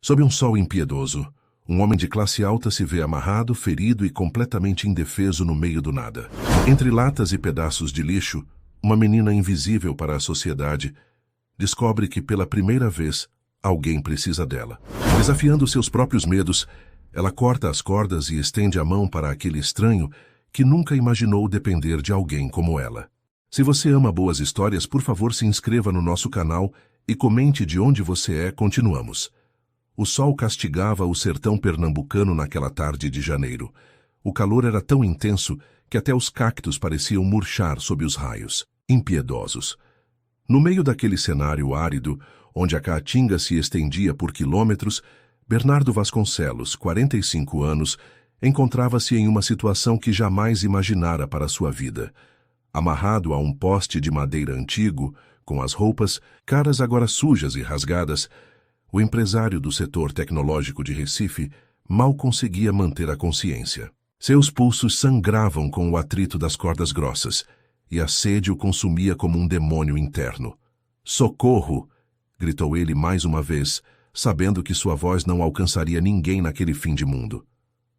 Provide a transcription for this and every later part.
Sob um sol impiedoso, um homem de classe alta se vê amarrado, ferido e completamente indefeso no meio do nada. Entre latas e pedaços de lixo, uma menina invisível para a sociedade descobre que pela primeira vez alguém precisa dela. Desafiando seus próprios medos, ela corta as cordas e estende a mão para aquele estranho que nunca imaginou depender de alguém como ela. Se você ama boas histórias, por favor se inscreva no nosso canal e comente de onde você é. Continuamos. O sol castigava o sertão pernambucano naquela tarde de janeiro. O calor era tão intenso que até os cactos pareciam murchar sob os raios, impiedosos. No meio daquele cenário árido, onde a caatinga se estendia por quilômetros, Bernardo Vasconcelos, 45 anos, encontrava-se em uma situação que jamais imaginara para sua vida. Amarrado a um poste de madeira antigo, com as roupas, caras agora sujas e rasgadas, o empresário do setor tecnológico de Recife mal conseguia manter a consciência. Seus pulsos sangravam com o atrito das cordas grossas, e a sede o consumia como um demônio interno. "Socorro!" gritou ele mais uma vez, sabendo que sua voz não alcançaria ninguém naquele fim de mundo.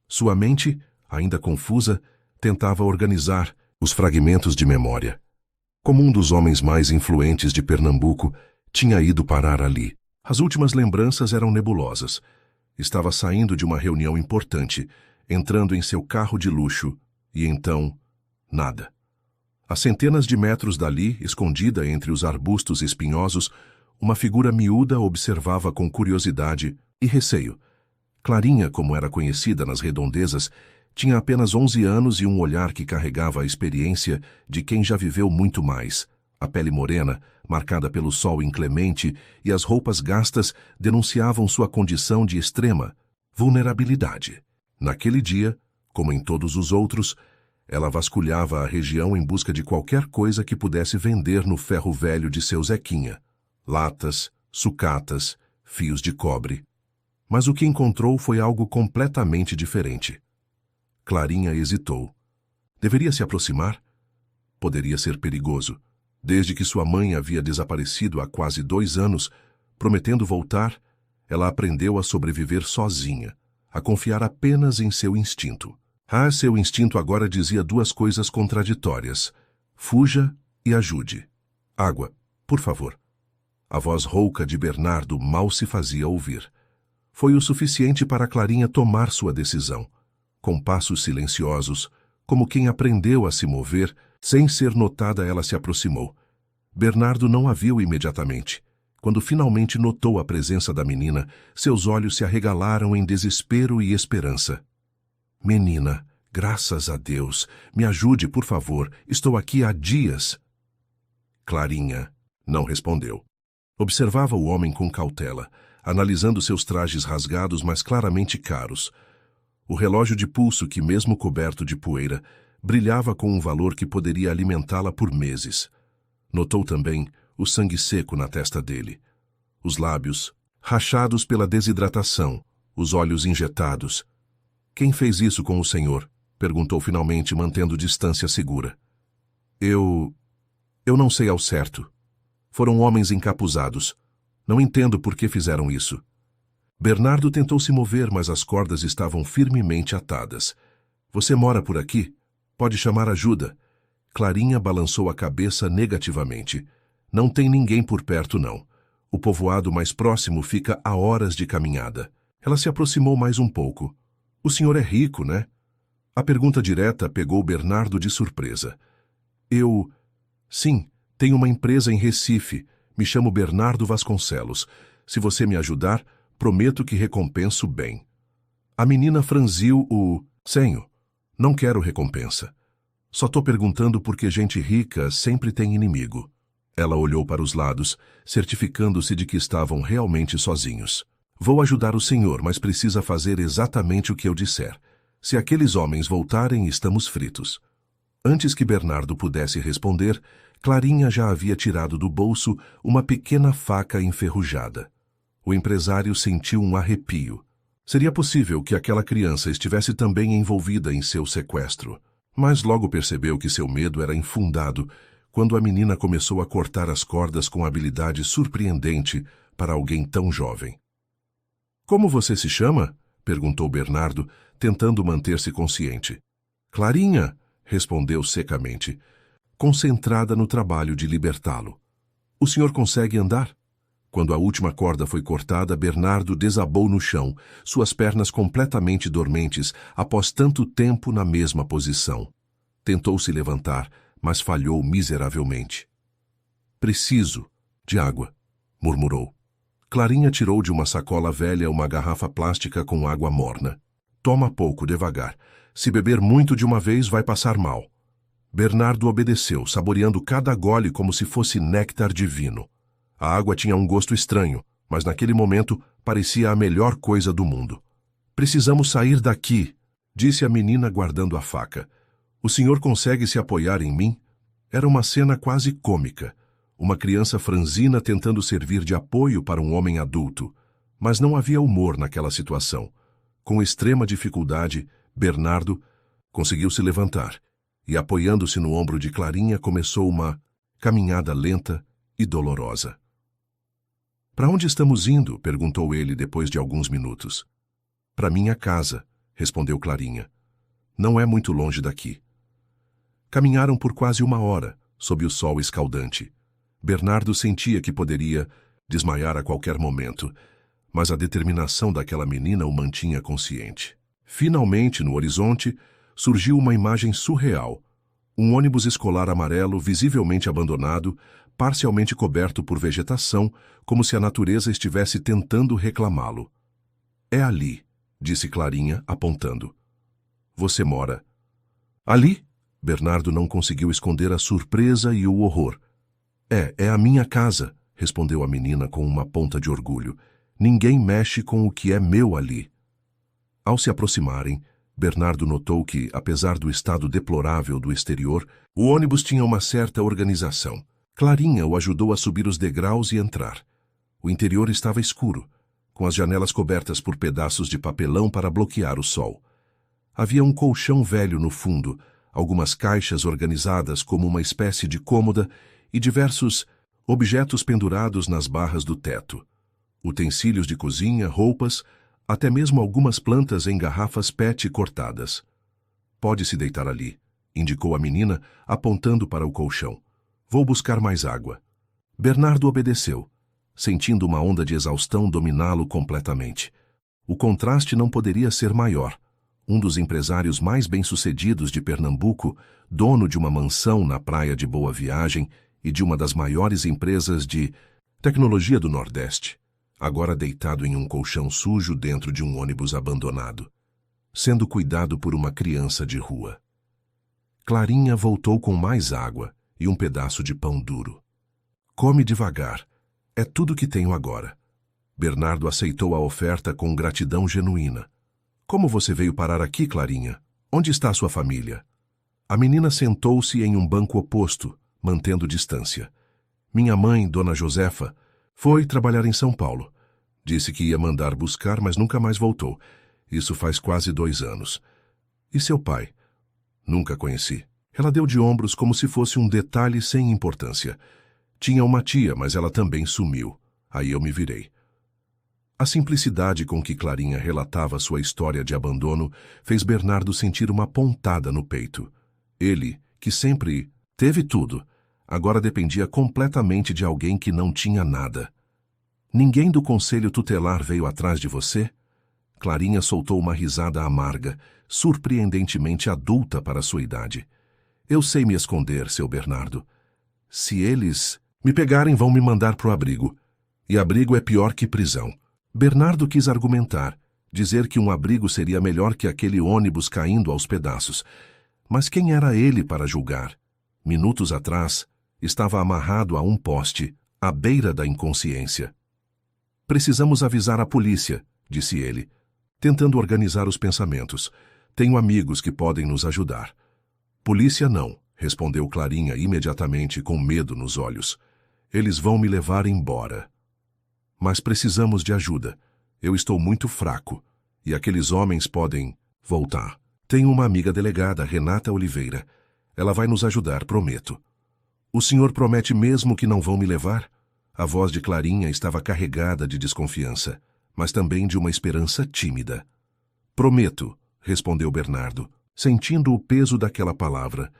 Sua mente, ainda confusa, tentava organizar os fragmentos de memória. Como um dos homens mais influentes de Pernambuco, tinha ido parar ali. As últimas lembranças eram nebulosas. Estava saindo de uma reunião importante, entrando em seu carro de luxo, e então, nada. A centenas de metros dali, escondida entre os arbustos espinhosos, uma figura miúda observava com curiosidade e receio. Clarinha, como era conhecida nas redondezas, tinha apenas 11 anos e um olhar que carregava a experiência de quem já viveu muito mais. A pele morena, marcada pelo sol inclemente, e as roupas gastas denunciavam sua condição de extrema vulnerabilidade. Naquele dia, como em todos os outros, ela vasculhava a região em busca de qualquer coisa que pudesse vender no ferro velho de seu Zequinha. Latas, sucatas, fios de cobre. Mas o que encontrou foi algo completamente diferente. Clarinha hesitou. Deveria se aproximar? Poderia ser perigoso. Desde que sua mãe havia desaparecido há quase 2 anos, prometendo voltar, ela aprendeu a sobreviver sozinha, a confiar apenas em seu instinto. Seu instinto agora dizia 2 coisas contraditórias: fuja e ajude. Água, por favor. A voz rouca de Bernardo mal se fazia ouvir. Foi o suficiente para Clarinha tomar sua decisão. Com passos silenciosos, como quem aprendeu a se mover, sem ser notada, ela se aproximou. Bernardo não a viu imediatamente. Quando finalmente notou a presença da menina, seus olhos se arregalaram em desespero e esperança. "Menina, graças a Deus, me ajude, por favor, estou aqui há dias." Clarinha não respondeu. Observava o homem com cautela, analisando seus trajes rasgados, mas claramente caros. O relógio de pulso, que mesmo coberto de poeira, brilhava com um valor que poderia alimentá-la por meses. Notou também o sangue seco na testa dele. Os lábios, rachados pela desidratação, os olhos injetados. "Quem fez isso com o senhor?" perguntou finalmente, mantendo distância segura. Eu não sei ao certo. Foram homens encapuzados. Não entendo por que fizeram isso." Bernardo tentou se mover, mas as cordas estavam firmemente atadas. "Você mora por aqui? Pode chamar ajuda." Clarinha balançou a cabeça negativamente. "Não tem ninguém por perto, não. O povoado mais próximo fica a horas de caminhada." Ela se aproximou mais um pouco. "O senhor é rico, né?" A pergunta direta pegou Bernardo de surpresa. Sim, tenho uma empresa em Recife. Me chamo Bernardo Vasconcelos. Se você me ajudar, prometo que recompenso bem." A menina franziu o senho. "Não quero recompensa. Só tô perguntando porque gente rica sempre tem inimigo." Ela olhou para os lados, certificando-se de que estavam realmente sozinhos. "Vou ajudar o senhor, mas precisa fazer exatamente o que eu disser. Se aqueles homens voltarem, estamos fritos." Antes que Bernardo pudesse responder, Clarinha já havia tirado do bolso uma pequena faca enferrujada. O empresário sentiu um arrepio. Seria possível que aquela criança estivesse também envolvida em seu sequestro, mas logo percebeu que seu medo era infundado quando a menina começou a cortar as cordas com habilidade surpreendente para alguém tão jovem. Como você se chama? Perguntou Bernardo, tentando manter-se consciente. Clarinha, respondeu secamente, concentrada no trabalho de libertá-lo. O senhor consegue andar? Quando a última corda foi cortada, Bernardo desabou no chão, suas pernas completamente dormentes, após tanto tempo na mesma posição. Tentou se levantar, mas falhou miseravelmente. Preciso de água, murmurou. Clarinha tirou de uma sacola velha uma garrafa plástica com água morna. Toma pouco, devagar. Se beber muito de uma vez, vai passar mal. Bernardo obedeceu, saboreando cada gole como se fosse néctar divino. A água tinha um gosto estranho, mas naquele momento parecia a melhor coisa do mundo. Precisamos sair daqui, disse a menina guardando a faca. O senhor consegue se apoiar em mim? Era uma cena quase cômica. Uma criança franzina tentando servir de apoio para um homem adulto. Mas não havia humor naquela situação. Com extrema dificuldade, Bernardo conseguiu se levantar e, apoiando-se no ombro de Clarinha, começou uma caminhada lenta e dolorosa. Para onde estamos indo? Perguntou ele depois de alguns minutos. Para minha casa, respondeu Clarinha. Não é muito longe daqui. Caminharam por quase 1 hora, sob o sol escaldante. Bernardo sentia que poderia desmaiar a qualquer momento, mas a determinação daquela menina o mantinha consciente. Finalmente, no horizonte, surgiu uma imagem surreal. Um ônibus escolar amarelo, visivelmente abandonado, parcialmente coberto por vegetação, como se a natureza estivesse tentando reclamá-lo. É ali, disse Clarinha, apontando. Você mora ali? Bernardo não conseguiu esconder a surpresa e o horror. É a minha casa, respondeu a menina com uma ponta de orgulho. Ninguém mexe com o que é meu ali. Ao se aproximarem, Bernardo notou que, apesar do estado deplorável do exterior, o ônibus tinha uma certa organização. Clarinha o ajudou a subir os degraus e entrar. O interior estava escuro, com as janelas cobertas por pedaços de papelão para bloquear o sol. Havia um colchão velho no fundo, algumas caixas organizadas como uma espécie de cômoda e diversos objetos pendurados nas barras do teto. Utensílios de cozinha, roupas, até mesmo algumas plantas em garrafas PET cortadas. Pode se deitar ali, indicou a menina, apontando para o colchão. Vou buscar mais água. Bernardo obedeceu, sentindo uma onda de exaustão dominá-lo completamente. O contraste não poderia ser maior. Um dos empresários mais bem-sucedidos de Pernambuco, dono de uma mansão na praia de Boa Viagem e de uma das maiores empresas de tecnologia do Nordeste, agora deitado em um colchão sujo dentro de um ônibus abandonado, sendo cuidado por uma criança de rua. Clarinha voltou com mais água e um pedaço de pão duro. Come devagar. É tudo que tenho agora. Bernardo aceitou a oferta com gratidão genuína. Como você veio parar aqui, Clarinha? Onde está sua família? A menina sentou-se em um banco oposto, mantendo distância. Minha mãe, Dona Josefa, foi trabalhar em São Paulo. Disse que ia mandar buscar, mas nunca mais voltou. Isso faz quase 2 anos. E seu pai? Nunca conheci. Ela deu de ombros como se fosse um detalhe sem importância. Tinha uma tia, mas ela também sumiu. Aí eu me virei. A simplicidade com que Clarinha relatava sua história de abandono fez Bernardo sentir uma pontada no peito. Ele, que sempre teve tudo, agora dependia completamente de alguém que não tinha nada. Ninguém do conselho tutelar veio atrás de você? Clarinha soltou uma risada amarga, surpreendentemente adulta para sua idade. Eu sei me esconder, seu Bernardo. Se eles me pegarem, vão me mandar pro abrigo. E abrigo é pior que prisão. Bernardo quis argumentar, dizer que um abrigo seria melhor que aquele ônibus caindo aos pedaços. Mas quem era ele para julgar? Minutos atrás, estava amarrado a um poste, à beira da inconsciência. Precisamos avisar a polícia, disse ele, tentando organizar os pensamentos. Tenho amigos que podem nos ajudar. Polícia não, respondeu Clarinha imediatamente com medo nos olhos. Eles vão me levar embora. Mas precisamos de ajuda. Eu estou muito fraco, e aqueles homens podem voltar. Tenho uma amiga delegada, Renata Oliveira. Ela vai nos ajudar, prometo. O senhor promete mesmo que não vão me levar? A voz de Clarinha estava carregada de desconfiança. mas também de uma esperança tímida. Prometo, respondeu Bernardo, sentindo o peso daquela palavra.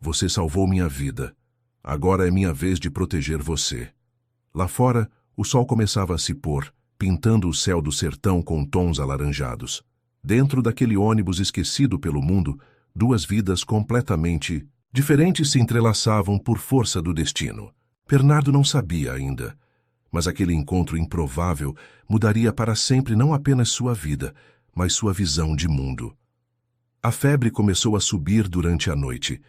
Você salvou minha vida. Agora é minha vez de proteger você. Lá fora, o sol começava a se pôr, pintando o céu do sertão com tons alaranjados. Dentro daquele ônibus esquecido pelo mundo, duas vidas completamente diferentes se entrelaçavam por força do destino. Bernardo não sabia ainda, mas aquele encontro improvável mudaria para sempre não apenas sua vida, mas sua visão de mundo. A febre começou a subir durante a noite.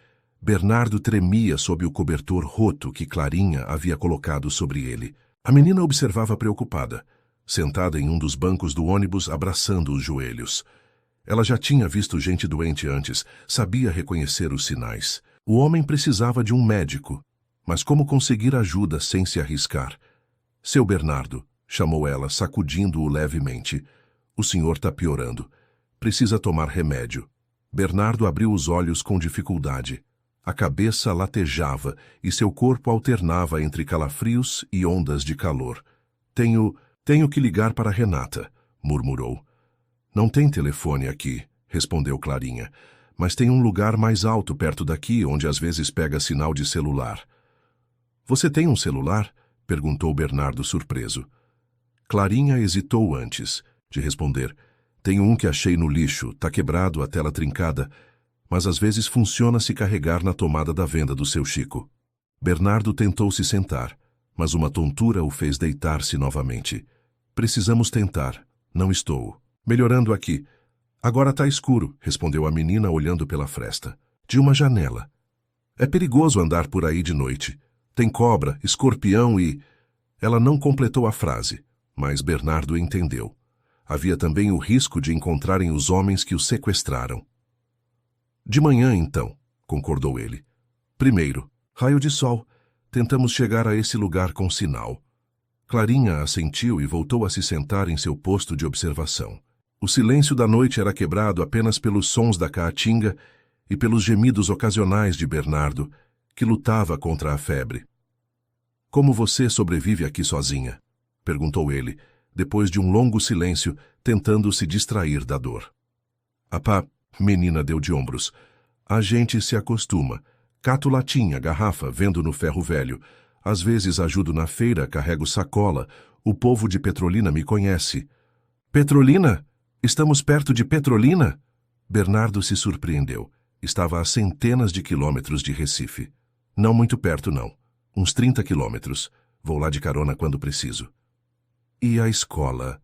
Bernardo tremia sob o cobertor roto que Clarinha havia colocado sobre ele. A menina observava preocupada, sentada em um dos bancos do ônibus, abraçando os joelhos. Ela já tinha visto gente doente antes, sabia reconhecer os sinais. O homem precisava de um médico, mas como conseguir ajuda sem se arriscar? Seu Bernardo, chamou ela, sacudindo-o levemente. O senhor está piorando. Precisa tomar remédio. Bernardo abriu os olhos com dificuldade. A cabeça latejava e seu corpo alternava entre calafrios e ondas de calor. Tenho que ligar para Renata, murmurou. Não tem telefone aqui, respondeu Clarinha, mas tem um lugar mais alto perto daqui onde às vezes pega sinal de celular. Você tem um celular? Perguntou Bernardo surpreso. Clarinha hesitou antes de responder. Tenho um que achei no lixo, tá quebrado, a tela trincada, mas às vezes funciona se carregar na tomada da venda do seu Chico. Bernardo tentou se sentar, mas uma tontura o fez deitar-se novamente. Precisamos tentar. Não estou melhorando aqui. Agora tá escuro, respondeu a menina olhando pela fresta. De uma janela. É perigoso andar por aí de noite. Tem cobra, escorpião e... Ela não completou a frase, mas Bernardo entendeu. Havia também o risco de encontrarem os homens que o sequestraram. De manhã, então, concordou ele. Primeiro, raio de sol. Tentamos chegar a esse lugar com sinal. Clarinha assentiu e voltou a se sentar em seu posto de observação. O silêncio da noite era quebrado apenas pelos sons da caatinga e pelos gemidos ocasionais de Bernardo, que lutava contra a febre. Como você sobrevive aqui sozinha? Perguntou ele, depois de um longo silêncio, tentando se distrair da dor. A menina deu de ombros. A gente se acostuma. Cato latinha, garrafa, vendo no ferro velho. Às vezes ajudo na feira, carrego sacola. O povo de Petrolina me conhece. Petrolina? Estamos perto de Petrolina? Bernardo se surpreendeu. Estava a centenas de quilômetros de Recife. Não muito perto, não. Uns 30 quilômetros. Vou lá de carona quando preciso. E a escola?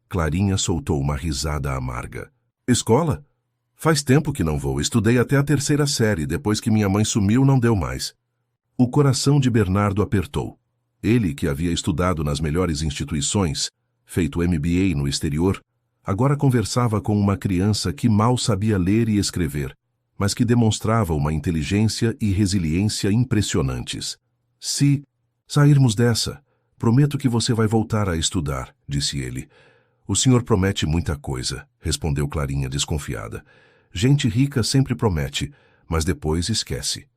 Clarinha soltou uma risada amarga. Escola? Faz tempo que não vou. Estudei até a 3ª série. Depois que minha mãe sumiu, não deu mais. O coração de Bernardo apertou. Ele, que havia estudado nas melhores instituições, feito MBA no exterior, agora conversava com uma criança que mal sabia ler e escrever, mas que demonstrava uma inteligência e resiliência impressionantes. Se sairmos dessa, prometo que você vai voltar a estudar, disse ele. O senhor promete muita coisa, respondeu Clarinha desconfiada. Gente rica sempre promete, mas depois esquece.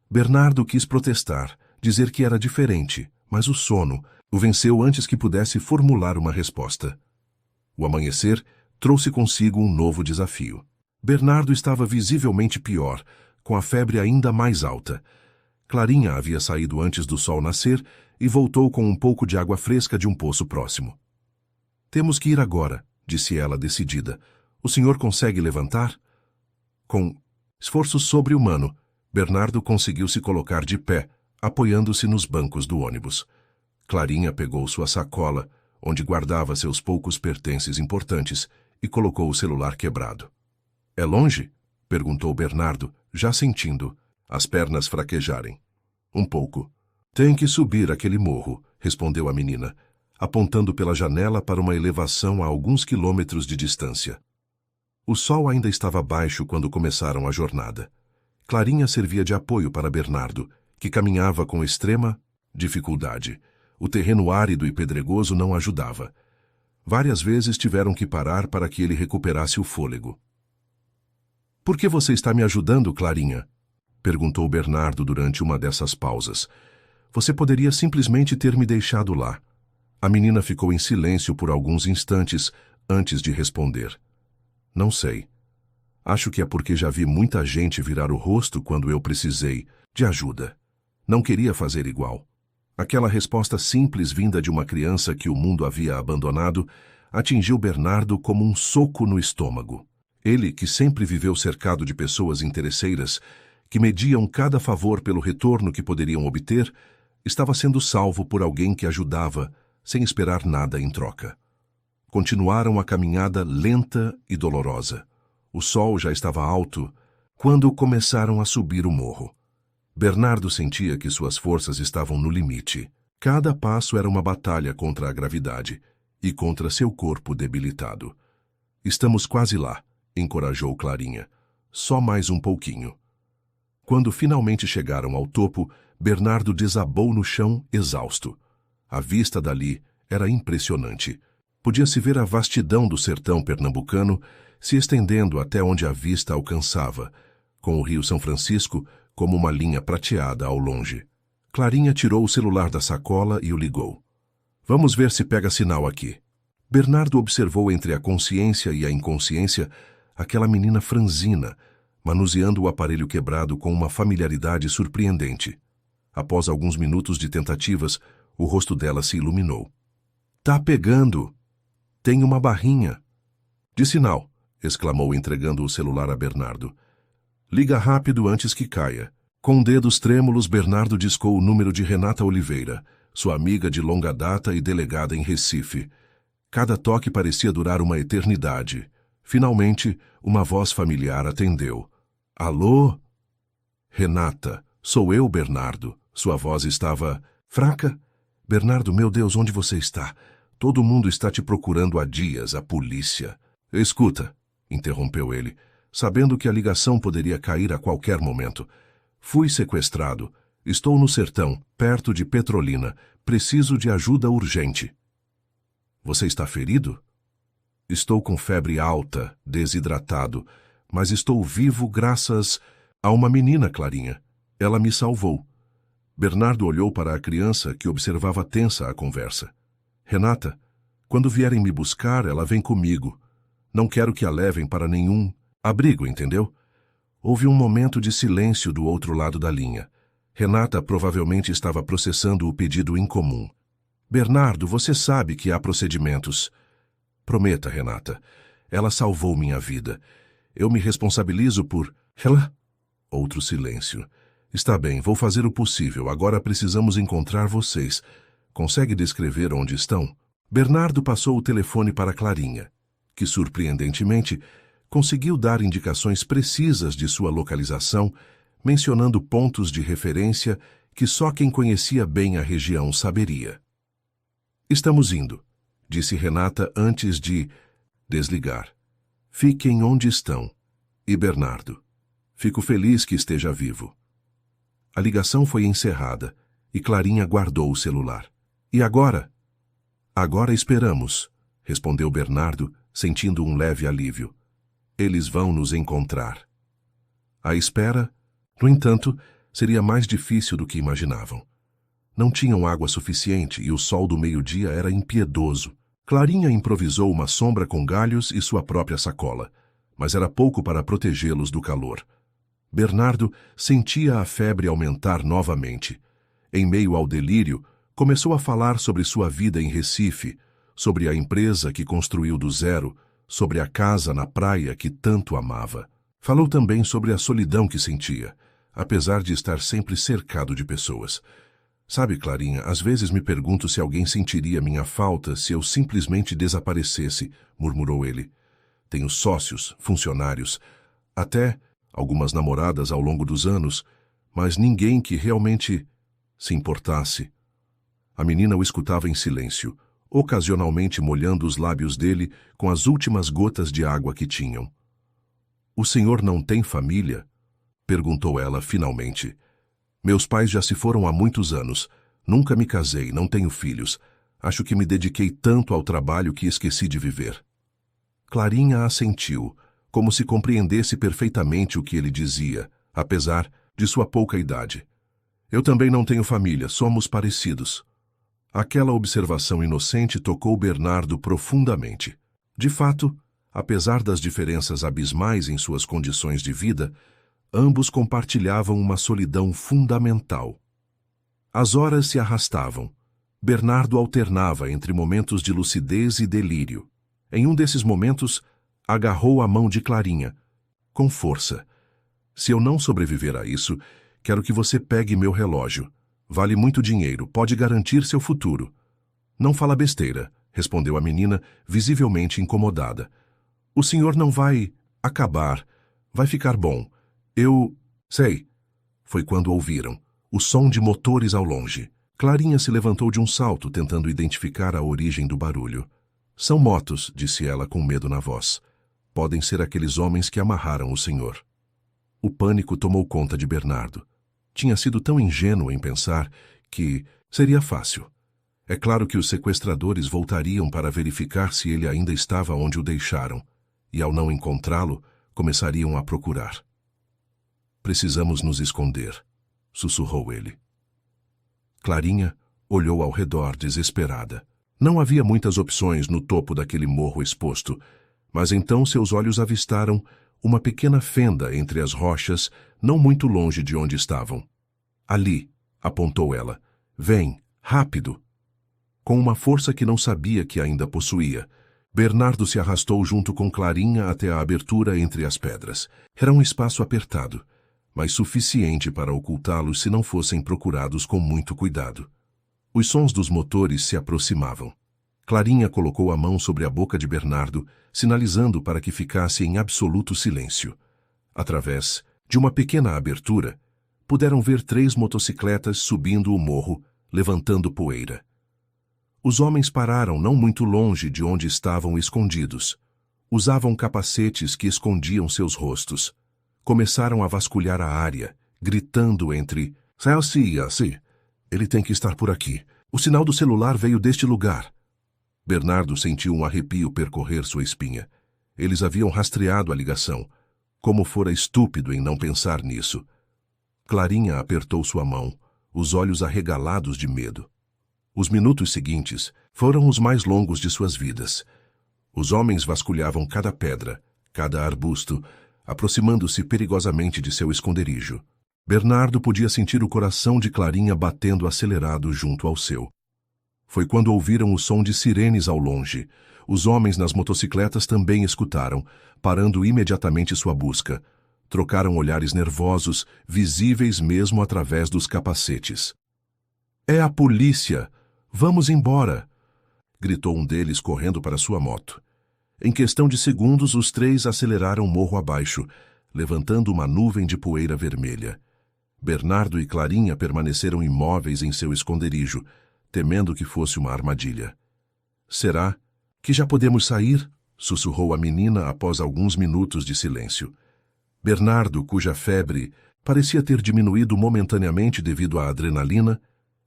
Bernardo quis protestar, dizer que era diferente, mas o sono o venceu antes que pudesse formular uma resposta. O amanhecer trouxe consigo um novo desafio. Bernardo estava visivelmente pior, com a febre ainda mais alta. Clarinha havia saído antes do sol nascer e voltou com um pouco de água fresca de um poço próximo. Temos que ir agora, disse ela decidida. O senhor consegue levantar? Com esforço sobre-humano, Bernardo conseguiu se colocar de pé, apoiando-se nos bancos do ônibus. Clarinha pegou sua sacola, onde guardava seus poucos pertences importantes, e colocou o celular quebrado. É longe? Perguntou Bernardo, já sentindo as pernas fraquejarem. Um pouco. Tem que subir aquele morro, respondeu a menina, apontando pela janela para uma elevação a alguns quilômetros de distância. O sol ainda estava baixo quando começaram a jornada. Clarinha servia de apoio para Bernardo, que caminhava com extrema dificuldade. O terreno árido e pedregoso não ajudava. Várias vezes tiveram que parar para que ele recuperasse o fôlego. Por que você está me ajudando, Clarinha? Perguntou Bernardo durante uma dessas pausas. Você poderia simplesmente ter me deixado lá. A menina ficou em silêncio por alguns instantes antes de responder. Não sei. Acho que é porque já vi muita gente virar o rosto quando eu precisei de ajuda. Não queria fazer igual. Aquela resposta simples vinda de uma criança que o mundo havia abandonado atingiu Bernardo como um soco no estômago. Ele, que sempre viveu cercado de pessoas interesseiras, que mediam cada favor pelo retorno que poderiam obter, estava sendo salvo por alguém que ajudava, sem esperar nada em troca. Continuaram a caminhada lenta e dolorosa. O sol já estava alto quando começaram a subir o morro. Bernardo sentia que suas forças estavam no limite. Cada passo era uma batalha contra a gravidade e contra seu corpo debilitado. Estamos quase lá, encorajou Clarinha. Só mais um pouquinho. Quando finalmente chegaram ao topo, Bernardo desabou no chão exausto. A vista dali era impressionante. Podia-se ver a vastidão do sertão pernambucano se estendendo até onde a vista alcançava, com o Rio São Francisco como uma linha prateada ao longe. Clarinha tirou o celular da sacola e o ligou. Vamos ver se pega sinal aqui. Bernardo observou entre a consciência e a inconsciência aquela menina franzina, manuseando o aparelho quebrado com uma familiaridade surpreendente. Após alguns minutos de tentativas, o rosto dela se iluminou. Tá pegando! Tem uma barrinha. De sinal, exclamou entregando o celular a Bernardo. Liga rápido antes que caia. Com dedos trêmulos, Bernardo discou o número de Renata Oliveira, sua amiga de longa data e delegada em Recife. Cada toque parecia durar uma eternidade. Finalmente, uma voz familiar atendeu. Alô? Renata, sou eu, Bernardo. Sua voz estava fraca. Bernardo, meu Deus, onde você está? Todo mundo está te procurando há dias, a polícia. Escuta, interrompeu ele, sabendo que a ligação poderia cair a qualquer momento. Fui sequestrado. Estou no sertão, perto de Petrolina. Preciso de ajuda urgente. Você está ferido? Estou com febre alta, desidratado, mas estou vivo graças a uma menina, Clarinha. Ela me salvou. Bernardo olhou para a criança que observava tensa a conversa. Renata, quando vierem me buscar, ela vem comigo. Não quero que a levem para nenhum abrigo, entendeu? Houve um momento de silêncio do outro lado da linha. Renata provavelmente estava processando o pedido incomum. Bernardo, você sabe que há procedimentos. Prometa, Renata. Ela salvou minha vida. Eu me responsabilizo por... Ela? Outro silêncio. Está bem, vou fazer o possível. Agora precisamos encontrar vocês. Consegue descrever onde estão? Bernardo passou o telefone para Clarinha, que, surpreendentemente, conseguiu dar indicações precisas de sua localização, mencionando pontos de referência que só quem conhecia bem a região saberia. Estamos indo, disse Renata antes de desligar. Fiquem onde estão. E Bernardo, fico feliz que esteja vivo. A ligação foi encerrada e Clarinha guardou o celular. E agora? Agora esperamos, respondeu Bernardo, sentindo um leve alívio. Eles vão nos encontrar. A espera, no entanto, seria mais difícil do que imaginavam. Não tinham água suficiente e o sol do meio-dia era impiedoso. Clarinha improvisou uma sombra com galhos e sua própria sacola, mas era pouco para protegê-los do calor. Bernardo sentia a febre aumentar novamente. Em meio ao delírio, começou a falar sobre sua vida em Recife, sobre a empresa que construiu do zero, sobre a casa na praia que tanto amava. Falou também sobre a solidão que sentia, apesar de estar sempre cercado de pessoas. Sabe, Clarinha, às vezes me pergunto se alguém sentiria minha falta se eu simplesmente desaparecesse, murmurou ele. Tenho sócios, funcionários, até algumas namoradas ao longo dos anos, mas ninguém que realmente se importasse. A menina o escutava em silêncio, ocasionalmente molhando os lábios dele com as últimas gotas de água que tinham. O senhor não tem família? Perguntou ela finalmente. Meus pais já se foram há muitos anos. Nunca me casei, não tenho filhos. Acho que me dediquei tanto ao trabalho que esqueci de viver. Clarinha assentiu, como se compreendesse perfeitamente o que ele dizia, apesar de sua pouca idade. Eu também não tenho família, somos parecidos. Aquela observação inocente tocou Bernardo profundamente. De fato, apesar das diferenças abismais em suas condições de vida, ambos compartilhavam uma solidão fundamental. As horas se arrastavam. Bernardo alternava entre momentos de lucidez e delírio. Em um desses momentos, agarrou a mão de Clarinha, com força. Se eu não sobreviver a isso, quero que você pegue meu relógio. Vale muito dinheiro, pode garantir seu futuro. Não fala besteira, respondeu a menina, visivelmente incomodada. O senhor não vai acabar. Vai ficar bom. Eu sei. Foi quando ouviram o som de motores ao longe. Clarinha se levantou de um salto, tentando identificar a origem do barulho. São motos, disse ela com medo na voz. Podem ser aqueles homens que amarraram o senhor. O pânico tomou conta de Bernardo. Tinha sido tão ingênuo em pensar que seria fácil. É claro que os sequestradores voltariam para verificar se ele ainda estava onde o deixaram, e ao não encontrá-lo, começariam a procurar. Precisamos nos esconder, sussurrou ele. Clarinha olhou ao redor desesperada. Não havia muitas opções no topo daquele morro exposto, mas então seus olhos avistaram uma pequena fenda entre as rochas, não muito longe de onde estavam. Ali, apontou ela. Vem, rápido! Com uma força que não sabia que ainda possuía, Bernardo se arrastou junto com Clarinha até a abertura entre as pedras. Era um espaço apertado, mas suficiente para ocultá-los se não fossem procurados com muito cuidado. Os sons dos motores se aproximavam. Clarinha colocou a mão sobre a boca de Bernardo, sinalizando para que ficasse em absoluto silêncio. Através de uma pequena abertura, puderam ver 3 motocicletas subindo o morro, levantando poeira. Os homens pararam não muito longe de onde estavam escondidos. Usavam capacetes que escondiam seus rostos. Começaram a vasculhar a área, gritando entre "Celsi, ele tem que estar por aqui. O sinal do celular veio deste lugar." Bernardo sentiu um arrepio percorrer sua espinha. Eles haviam rastreado a ligação. Como fora estúpido em não pensar nisso. Clarinha apertou sua mão, os olhos arregalados de medo. Os minutos seguintes foram os mais longos de suas vidas. Os homens vasculhavam cada pedra, cada arbusto, aproximando-se perigosamente de seu esconderijo. Bernardo podia sentir o coração de Clarinha batendo acelerado junto ao seu. Foi quando ouviram o som de sirenes ao longe. Os homens nas motocicletas também escutaram, parando imediatamente sua busca. Trocaram olhares nervosos, visíveis mesmo através dos capacetes. "É a polícia! Vamos embora!" gritou um deles correndo para sua moto. Em questão de segundos, os 3 aceleraram morro abaixo, levantando uma nuvem de poeira vermelha. Bernardo e Clarinha permaneceram imóveis em seu esconderijo, temendo que fosse uma armadilha. "Será que já podemos sair?" sussurrou a menina após alguns minutos de silêncio. Bernardo, cuja febre parecia ter diminuído momentaneamente devido à adrenalina,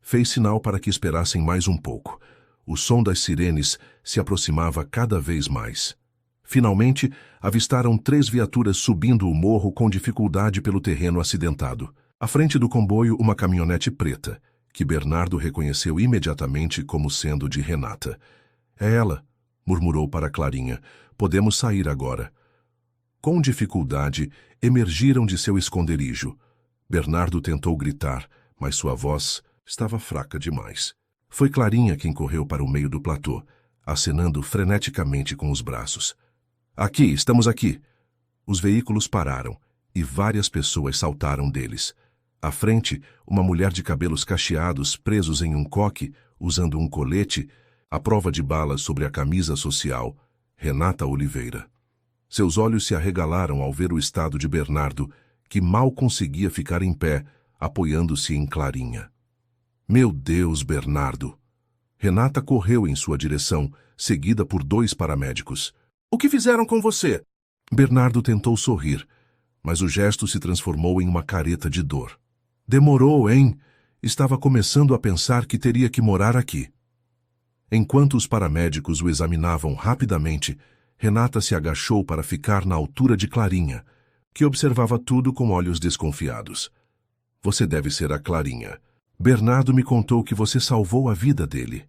fez sinal para que esperassem mais um pouco. O som das sirenes se aproximava cada vez mais. Finalmente, avistaram 3 viaturas subindo o morro com dificuldade pelo terreno acidentado. À frente do comboio, uma caminhonete preta, que Bernardo reconheceu imediatamente como sendo de Renata. "É ela", murmurou para Clarinha. "Podemos sair agora." Com dificuldade, emergiram de seu esconderijo. Bernardo tentou gritar, mas sua voz estava fraca demais. Foi Clarinha quem correu para o meio do platô, acenando freneticamente com os braços. "Aqui, estamos aqui." Os veículos pararam, e várias pessoas saltaram deles. À frente, uma mulher de cabelos cacheados presos em um coque, usando um colete, à prova de balas sobre a camisa social, Renata Oliveira. Seus olhos se arregalaram ao ver o estado de Bernardo, que mal conseguia ficar em pé, apoiando-se em Clarinha. "Meu Deus, Bernardo!" Renata correu em sua direção, seguida por 2 paramédicos. "O que fizeram com você?" Bernardo tentou sorrir, mas o gesto se transformou em uma careta de dor. "Demorou, hein? Estava começando a pensar que teria que morar aqui." Enquanto os paramédicos o examinavam rapidamente, Renata se agachou para ficar na altura de Clarinha, que observava tudo com olhos desconfiados. "Você deve ser a Clarinha." Bernardo me contou que você salvou a vida dele.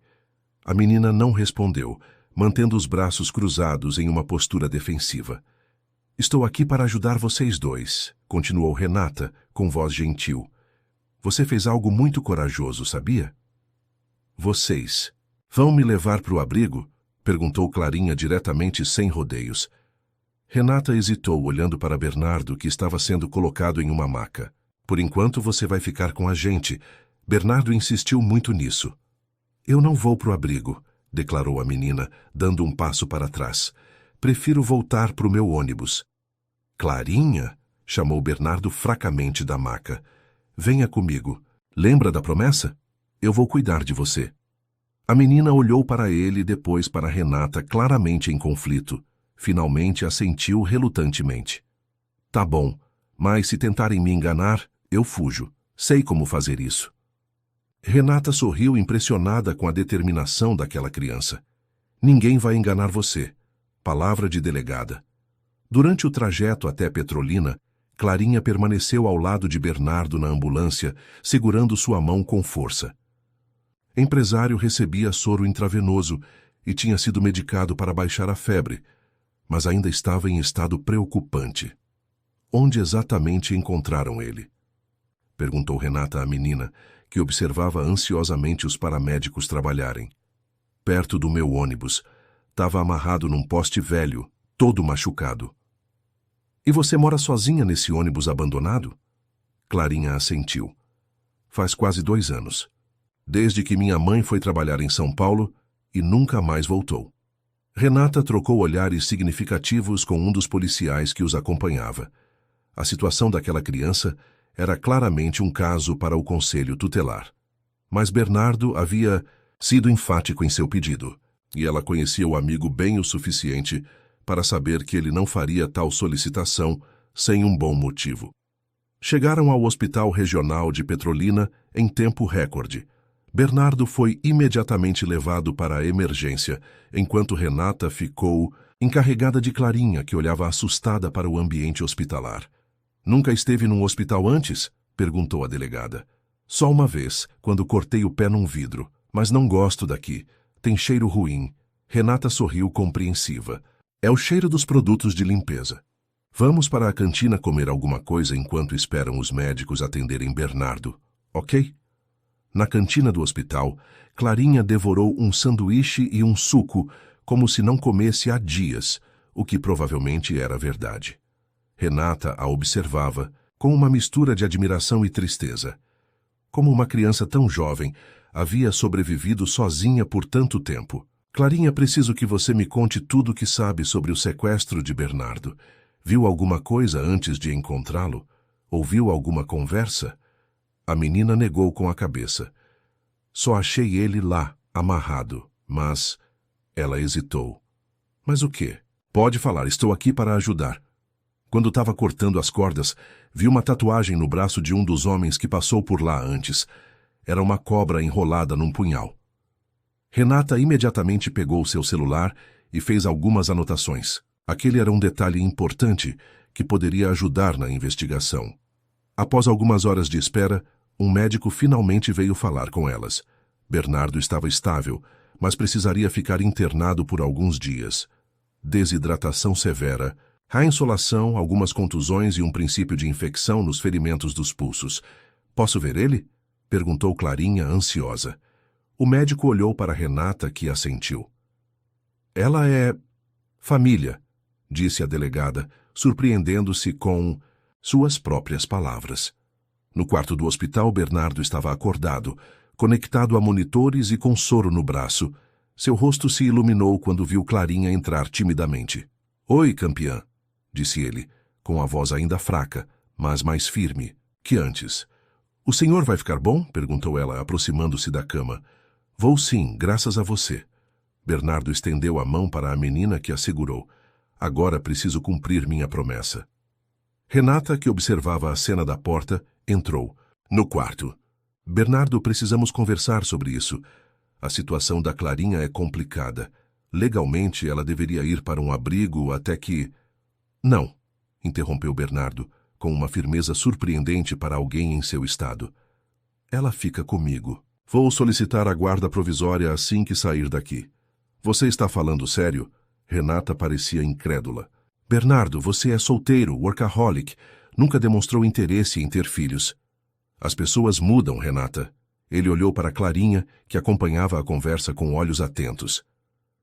A menina não respondeu, mantendo os braços cruzados em uma postura defensiva. Estou aqui para ajudar vocês dois, continuou Renata, com voz gentil. Você fez algo muito corajoso, sabia? Vocês vão me levar para o abrigo? Perguntou Clarinha diretamente, sem rodeios. Renata hesitou, olhando para Bernardo, que estava sendo colocado em uma maca. Por enquanto você vai ficar com a gente. Bernardo insistiu muito nisso. Eu não vou para o abrigo, declarou a menina, dando um passo para trás. Prefiro voltar para o meu ônibus. Clarinha? Chamou Bernardo fracamente da maca. Venha comigo. Lembra da promessa? Eu vou cuidar de você. A menina olhou para ele e depois para Renata, claramente em conflito. Finalmente assentiu relutantemente. Tá bom, mas se tentarem me enganar, eu fujo. Sei como fazer isso. Renata sorriu, impressionada com a determinação daquela criança. Ninguém vai enganar você. Palavra de delegada. Durante o trajeto até Petrolina, Clarinha permaneceu ao lado de Bernardo na ambulância, segurando sua mão com força. Empresário recebia soro intravenoso e tinha sido medicado para baixar a febre, mas ainda estava em estado preocupante. Onde exatamente encontraram ele? Perguntou Renata à menina, que observava ansiosamente os paramédicos trabalharem. Perto do meu ônibus. Estava amarrado num poste velho, todo machucado. E você mora sozinha nesse ônibus abandonado? Clarinha assentiu. Faz quase 2 anos. Desde que minha mãe foi trabalhar em São Paulo e nunca mais voltou. Renata trocou olhares significativos com um dos policiais que os acompanhava. A situação daquela criança era claramente um caso para o conselho tutelar. Mas Bernardo havia sido enfático em seu pedido, e ela conhecia o amigo bem o suficiente para saber que ele não faria tal solicitação sem um bom motivo. Chegaram ao Hospital Regional de Petrolina em tempo recorde. Bernardo foi imediatamente levado para a emergência, enquanto Renata ficou encarregada de Clarinha, que olhava assustada para o ambiente hospitalar. Nunca esteve num hospital antes? Perguntou a delegada. Só uma vez, quando cortei o pé num vidro, mas não gosto daqui. Tem cheiro ruim. Renata sorriu compreensiva. É o cheiro dos produtos de limpeza. Vamos para a cantina comer alguma coisa enquanto esperam os médicos atenderem Bernardo, ok? Na cantina do hospital, Clarinha devorou um sanduíche e um suco como se não comesse há dias, o que provavelmente era verdade. Renata a observava com uma mistura de admiração e tristeza. Como uma criança tão jovem havia sobrevivido sozinha por tanto tempo. Clarinha, preciso que você me conte tudo o que sabe sobre o sequestro de Bernardo. Viu alguma coisa antes de encontrá-lo? Ouviu alguma conversa? A menina negou com a cabeça. Só achei ele lá, amarrado, mas... Ela hesitou. Mas o quê? Pode falar, estou aqui para ajudar. Quando estava cortando as cordas, vi uma tatuagem no braço de um dos homens que passou por lá antes. Era uma cobra enrolada num punhal. Renata imediatamente pegou seu celular e fez algumas anotações. Aquele era um detalhe importante que poderia ajudar na investigação. Após algumas horas de espera, um médico finalmente veio falar com elas. Bernardo estava estável, mas precisaria ficar internado por alguns dias. Desidratação severa, a insolação, algumas contusões e um princípio de infecção nos ferimentos dos pulsos. Posso ver ele? Perguntou Clarinha, ansiosa. O médico olhou para Renata, que assentiu. Ela é... família, disse a delegada, surpreendendo-se com suas próprias palavras. No quarto do hospital, Bernardo estava acordado, conectado a monitores e com soro no braço. Seu rosto se iluminou quando viu Clarinha entrar timidamente. Oi, campeã, disse ele, com a voz ainda fraca, mas mais firme que antes. O senhor vai ficar bom? Perguntou ela, aproximando-se da cama. Vou sim, graças a você. Bernardo estendeu a mão para a menina, que a segurou. Agora preciso cumprir minha promessa. Renata, que observava a cena da porta, entrou. No quarto. Bernardo, precisamos conversar sobre isso. A situação da Clarinha é complicada. Legalmente, ela deveria ir para um abrigo até que... Não, interrompeu Bernardo, com uma firmeza surpreendente para alguém em seu estado. Ela fica comigo. Vou solicitar a guarda provisória assim que sair daqui. Você está falando sério? Renata parecia incrédula. Bernardo, você é solteiro, workaholic. Nunca demonstrou interesse em ter filhos. As pessoas mudam, Renata. Ele olhou para Clarinha, que acompanhava a conversa com olhos atentos.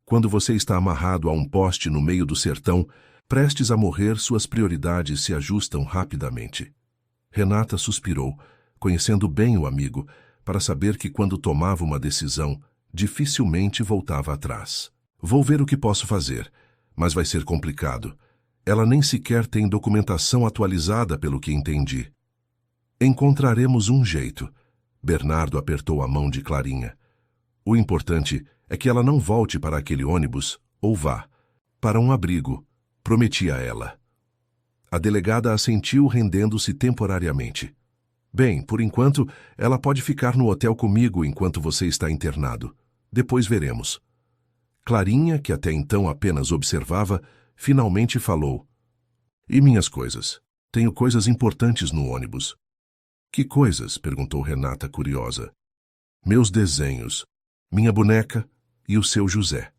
Quando você está amarrado a um poste no meio do sertão, prestes a morrer, suas prioridades se ajustam rapidamente. Renata suspirou, conhecendo bem o amigo, para saber que quando tomava uma decisão, dificilmente voltava atrás. Vou ver o que posso fazer, mas vai ser complicado. Ela nem sequer tem documentação atualizada, pelo que entendi. Encontraremos um jeito. Bernardo apertou a mão de Clarinha. O importante é que ela não volte para aquele ônibus, ou vá para um abrigo, prometia ela. A delegada assentiu, rendendo-se temporariamente. Bem, por enquanto, ela pode ficar no hotel comigo enquanto você está internado. Depois veremos. Clarinha, que até então apenas observava, finalmente falou. E minhas coisas? Tenho coisas importantes no ônibus. Que coisas? Perguntou Renata, curiosa. Meus desenhos, minha boneca e o seu José.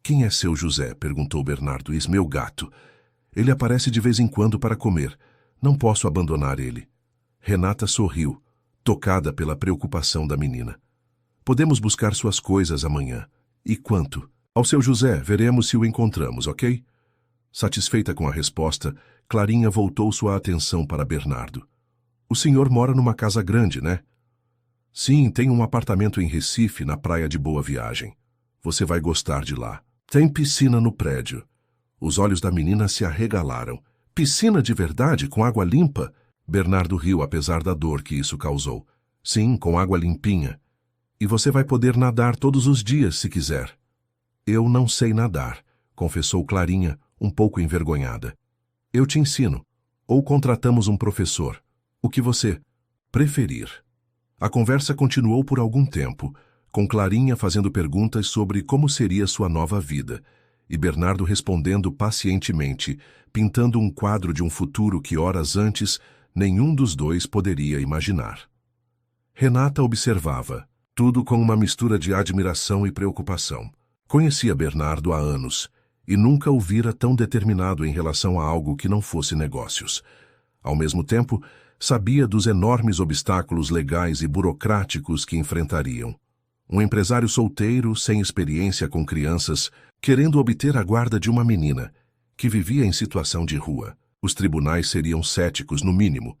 Quem é seu José? Perguntou Bernardo. Meu gato. Ele aparece de vez em quando para comer. Não posso abandonar ele. Renata sorriu, tocada pela preocupação da menina. Podemos buscar suas coisas amanhã. E quanto? Ao seu José, veremos se o encontramos, ok? Satisfeita com a resposta, Clarinha voltou sua atenção para Bernardo. O senhor mora numa casa grande, né? Sim, tem um apartamento em Recife, na praia de Boa Viagem. Você vai gostar de lá. Tem piscina no prédio. Os olhos da menina se arregalaram. Piscina de verdade, com água limpa? Bernardo riu, apesar da dor que isso causou. Sim, com água limpinha. E você vai poder nadar todos os dias, se quiser. Eu não sei nadar, confessou Clarinha, um pouco envergonhada. Eu te ensino. Ou contratamos um professor. O que você preferir. A conversa continuou por algum tempo, com Clarinha fazendo perguntas sobre como seria sua nova vida, e Bernardo respondendo pacientemente, pintando um quadro de um futuro que horas antes nenhum dos dois poderia imaginar. Renata observava, tudo com uma mistura de admiração e preocupação. Conhecia Bernardo há anos, e nunca o vira tão determinado em relação a algo que não fosse negócios. Ao mesmo tempo, sabia dos enormes obstáculos legais e burocráticos que enfrentariam. Um empresário solteiro, sem experiência com crianças, querendo obter a guarda de uma menina, que vivia em situação de rua. Os tribunais seriam céticos, no mínimo.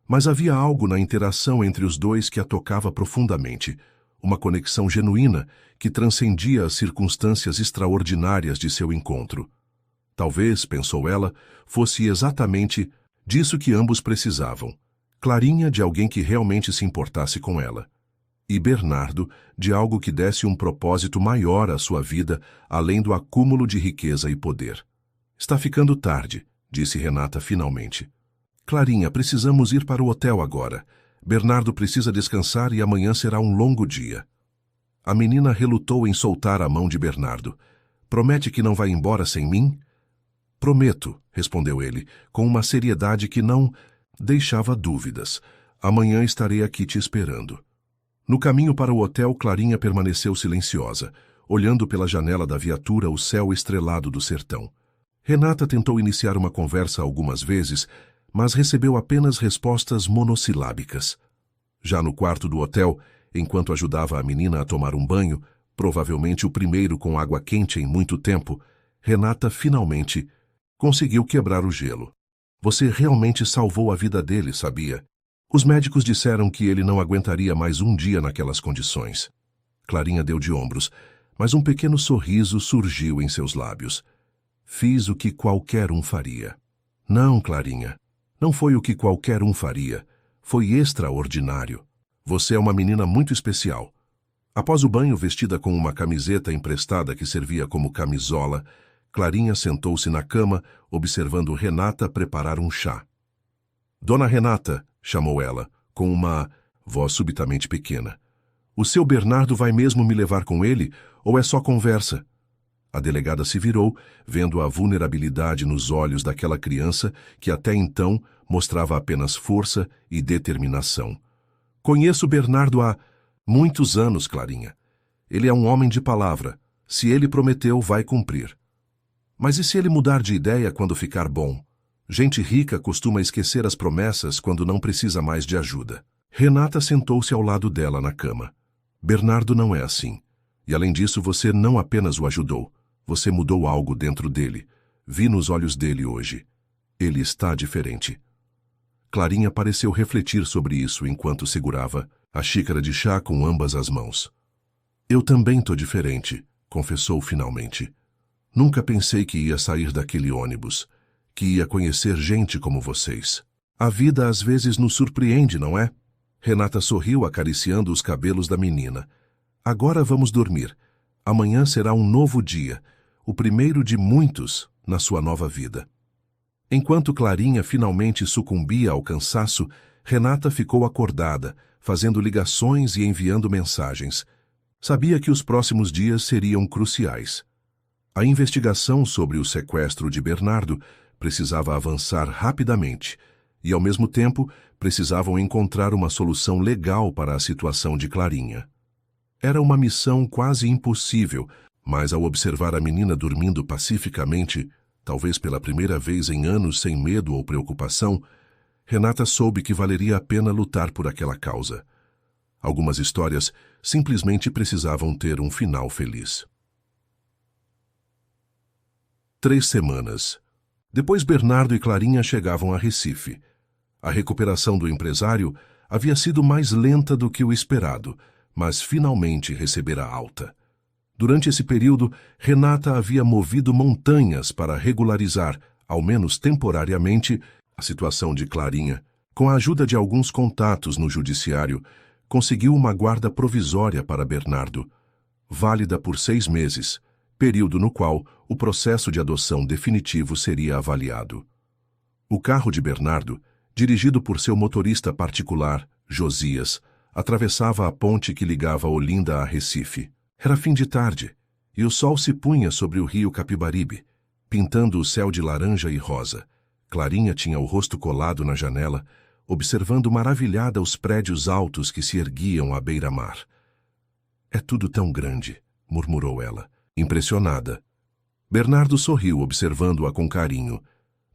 Mas havia algo na interação entre os dois que a tocava profundamente, uma conexão genuína que transcendia as circunstâncias extraordinárias de seu encontro. Talvez, pensou ela, fosse exatamente disso que ambos precisavam. Clarinha de alguém que realmente se importasse com ela. E Bernardo de algo que desse um propósito maior à sua vida, além do acúmulo de riqueza e poder. Está ficando tarde, disse Renata finalmente. Clarinha, precisamos ir para o hotel agora. Bernardo precisa descansar e amanhã será um longo dia. A menina relutou em soltar a mão de Bernardo. Promete que não vai embora sem mim? Prometo, respondeu ele, com uma seriedade que não deixava dúvidas. Amanhã estarei aqui te esperando. No caminho para o hotel, Clarinha permaneceu silenciosa, olhando pela janela da viatura o céu estrelado do sertão. Renata tentou iniciar uma conversa algumas vezes, mas recebeu apenas respostas monossilábicas. Já no quarto do hotel, enquanto ajudava a menina a tomar um banho, provavelmente o primeiro com água quente em muito tempo, Renata finalmente conseguiu quebrar o gelo. Você realmente salvou a vida dele, sabia? Os médicos disseram que ele não aguentaria mais um dia naquelas condições. Clarinha deu de ombros, mas um pequeno sorriso surgiu em seus lábios. Fiz o que qualquer um faria. Não, Clarinha. Não foi o que qualquer um faria. Foi extraordinário. Você é uma menina muito especial. Após o banho, vestida com uma camiseta emprestada que servia como camisola, Clarinha sentou-se na cama, observando Renata preparar um chá. Dona Renata, chamou ela, com uma voz subitamente pequena. O seu Bernardo vai mesmo me levar com ele, ou é só conversa? A delegada se virou, vendo a vulnerabilidade nos olhos daquela criança que até então mostrava apenas força e determinação. Conheço Bernardo há muitos anos, Clarinha. Ele é um homem de palavra. Se ele prometeu, vai cumprir. Mas e se ele mudar de ideia quando ficar bom? Gente rica costuma esquecer as promessas quando não precisa mais de ajuda. Renata sentou-se ao lado dela na cama. Bernardo não é assim. E além disso, você não apenas o ajudou. Você mudou algo dentro dele. Vi nos olhos dele hoje. Ele está diferente. Clarinha pareceu refletir sobre isso enquanto segurava a xícara de chá com ambas as mãos. Eu também tô diferente, confessou finalmente. Nunca pensei que ia sair daquele ônibus, que ia conhecer gente como vocês. A vida às vezes nos surpreende, não é? Renata sorriu acariciando os cabelos da menina. Agora vamos dormir. Amanhã será um novo dia, o primeiro de muitos na sua nova vida. Enquanto Clarinha finalmente sucumbia ao cansaço, Renata ficou acordada, fazendo ligações e enviando mensagens. Sabia que os próximos dias seriam cruciais. A investigação sobre o sequestro de Bernardo precisava avançar rapidamente e, ao mesmo tempo, precisavam encontrar uma solução legal para a situação de Clarinha. Era uma missão quase impossível, mas ao observar a menina dormindo pacificamente, talvez pela primeira vez em anos sem medo ou preocupação, Renata soube que valeria a pena lutar por aquela causa. Algumas histórias simplesmente precisavam ter um final feliz. 3 semanas. Depois Bernardo e Clarinha chegavam a Recife. A recuperação do empresário havia sido mais lenta do que o esperado, mas finalmente recebera alta. Durante esse período, Renata havia movido montanhas para regularizar, ao menos temporariamente, a situação de Clarinha. Com a ajuda de alguns contatos no judiciário, conseguiu uma guarda provisória para Bernardo, válida por 6 meses, período no qual o processo de adoção definitivo seria avaliado. O carro de Bernardo, dirigido por seu motorista particular, Josias, atravessava a ponte que ligava Olinda a Recife. Era fim de tarde, e o sol se punha sobre o rio Capibaribe, pintando o céu de laranja e rosa. Clarinha tinha o rosto colado na janela, observando maravilhada os prédios altos que se erguiam à beira-mar. É tudo tão grande, murmurou ela, impressionada. Bernardo sorriu, observando-a com carinho.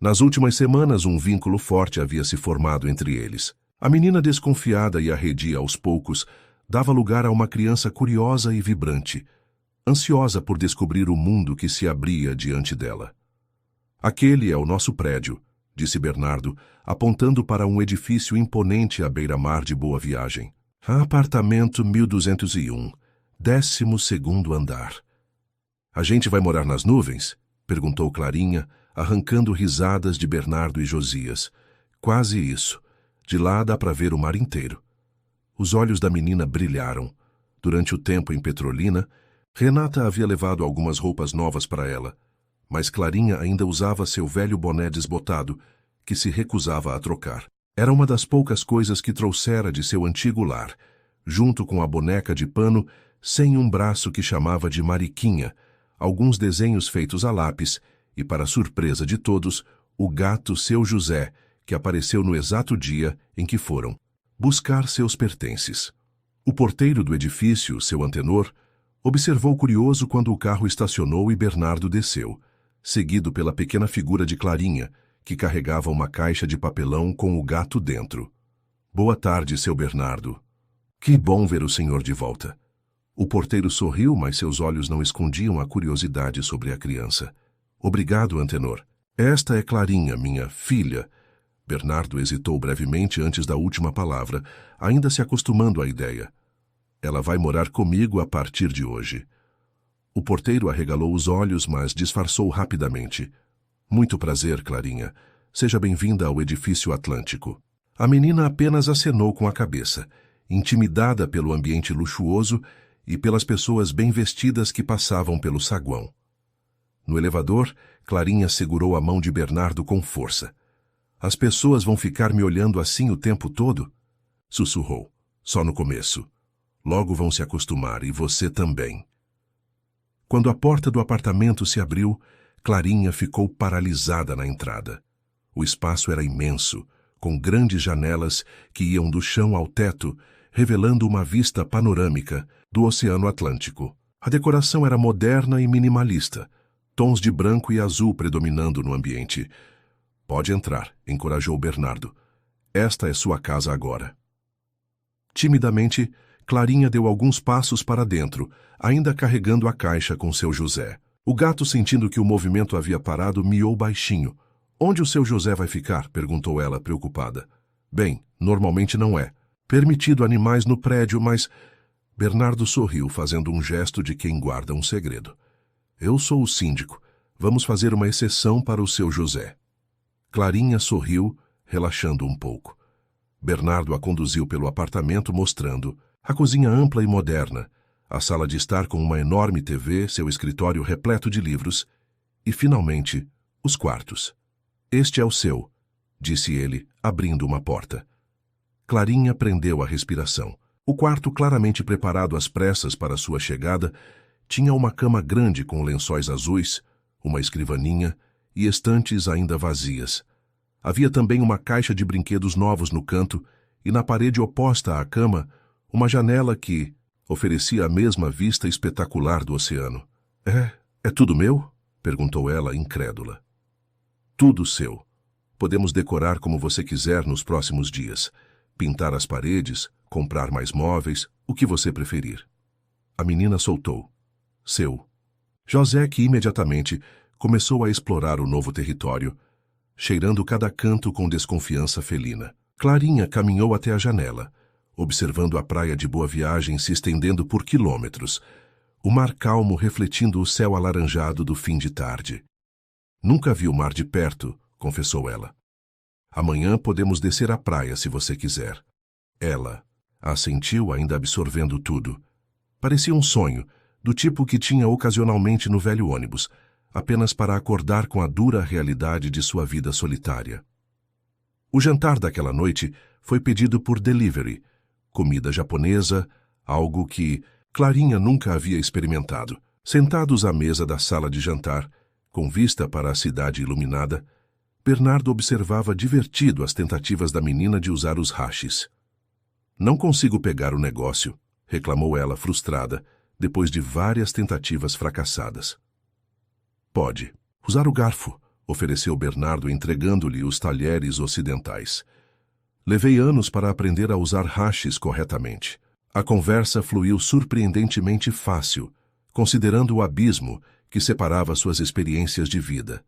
Nas últimas semanas, um vínculo forte havia se formado entre eles. A menina desconfiada e arredia aos poucos dava lugar a uma criança curiosa e vibrante, ansiosa por descobrir o mundo que se abria diante dela. Aquele é o nosso prédio, disse Bernardo, apontando para um edifício imponente à beira-mar de Boa Viagem. Apartamento 1201, 12º andar. A gente vai morar nas nuvens? Perguntou Clarinha, arrancando risadas de Bernardo e Josias. Quase isso. De lá dá para ver o mar inteiro. Os olhos da menina brilharam. Durante o tempo em Petrolina, Renata havia levado algumas roupas novas para ela, mas Clarinha ainda usava seu velho boné desbotado, que se recusava a trocar. Era uma das poucas coisas que trouxera de seu antigo lar, junto com a boneca de pano, sem um braço que chamava de Mariquinha, alguns desenhos feitos a lápis e, para surpresa de todos, o gato Seu José, que apareceu no exato dia em que foram buscar seus pertences. O porteiro do edifício, seu antenor, observou curioso quando o carro estacionou e Bernardo desceu, seguido pela pequena figura de Clarinha, que carregava uma caixa de papelão com o gato dentro. Boa tarde, seu Bernardo. Que bom ver o senhor de volta. O porteiro sorriu, mas seus olhos não escondiam a curiosidade sobre a criança. Obrigado, antenor. Esta é Clarinha, minha filha. Bernardo hesitou brevemente antes da última palavra, ainda se acostumando à ideia. Ela vai morar comigo a partir de hoje. O porteiro arregalou os olhos, mas disfarçou rapidamente. Muito prazer, Clarinha. Seja bem-vinda ao edifício Atlântico. A menina apenas acenou com a cabeça, intimidada pelo ambiente luxuoso e pelas pessoas bem vestidas que passavam pelo saguão. No elevador, Clarinha segurou a mão de Bernardo com força. As pessoas vão ficar me olhando assim o tempo todo? Sussurrou. Só no começo. Logo vão se acostumar, e você também. Quando a porta do apartamento se abriu, Clarinha ficou paralisada na entrada. O espaço era imenso, com grandes janelas que iam do chão ao teto revelando uma vista panorâmica do Oceano Atlântico. A decoração era moderna e minimalista, tons de branco e azul predominando no ambiente. Pode entrar, encorajou Bernardo. Esta é sua casa agora. Timidamente, Clarinha deu alguns passos para dentro, ainda carregando a caixa com seu José. O gato, sentindo que o movimento havia parado, miou baixinho. Onde o seu José vai ficar? Perguntou ela, preocupada. Bem, normalmente não é. Permitido animais no prédio, mas... Bernardo sorriu, fazendo um gesto de quem guarda um segredo. Eu sou o síndico. Vamos fazer uma exceção para o seu José. Clarinha sorriu, relaxando um pouco. Bernardo a conduziu pelo apartamento, mostrando a cozinha ampla e moderna, a sala de estar com uma enorme TV, seu escritório repleto de livros e, finalmente, os quartos. Este é o seu, disse ele, abrindo uma porta. Clarinha prendeu a respiração. O quarto, claramente preparado às pressas para sua chegada, tinha uma cama grande com lençóis azuis, uma escrivaninha e estantes ainda vazias. Havia também uma caixa de brinquedos novos no canto e, na parede oposta à cama, uma janela que oferecia a mesma vista espetacular do oceano. É tudo meu? Perguntou ela, incrédula. Tudo seu. Podemos decorar como você quiser nos próximos dias. Pintar as paredes, comprar mais móveis, o que você preferir. A menina soltou. Seu. José, que imediatamente começou a explorar o novo território, cheirando cada canto com desconfiança felina. Clarinha caminhou até a janela, observando a praia de Boa Viagem se estendendo por quilômetros, o mar calmo refletindo o céu alaranjado do fim de tarde. Nunca vi o mar de perto, confessou ela. Amanhã podemos descer à praia se você quiser. Ela assentiu, ainda absorvendo tudo. Parecia um sonho, do tipo que tinha ocasionalmente no velho ônibus, apenas para acordar com a dura realidade de sua vida solitária. O jantar daquela noite foi pedido por delivery, comida japonesa, algo que Clarinha nunca havia experimentado. Sentados à mesa da sala de jantar, com vista para a cidade iluminada, Bernardo observava divertido as tentativas da menina de usar os hashes. Não consigo pegar o negócio, reclamou ela frustrada, depois de várias tentativas fracassadas. Pode. Usar o garfo, ofereceu Bernardo, entregando-lhe os talheres ocidentais. Levei anos para aprender a usar hashes corretamente. A conversa fluiu surpreendentemente fácil, considerando o abismo que separava suas experiências de vida.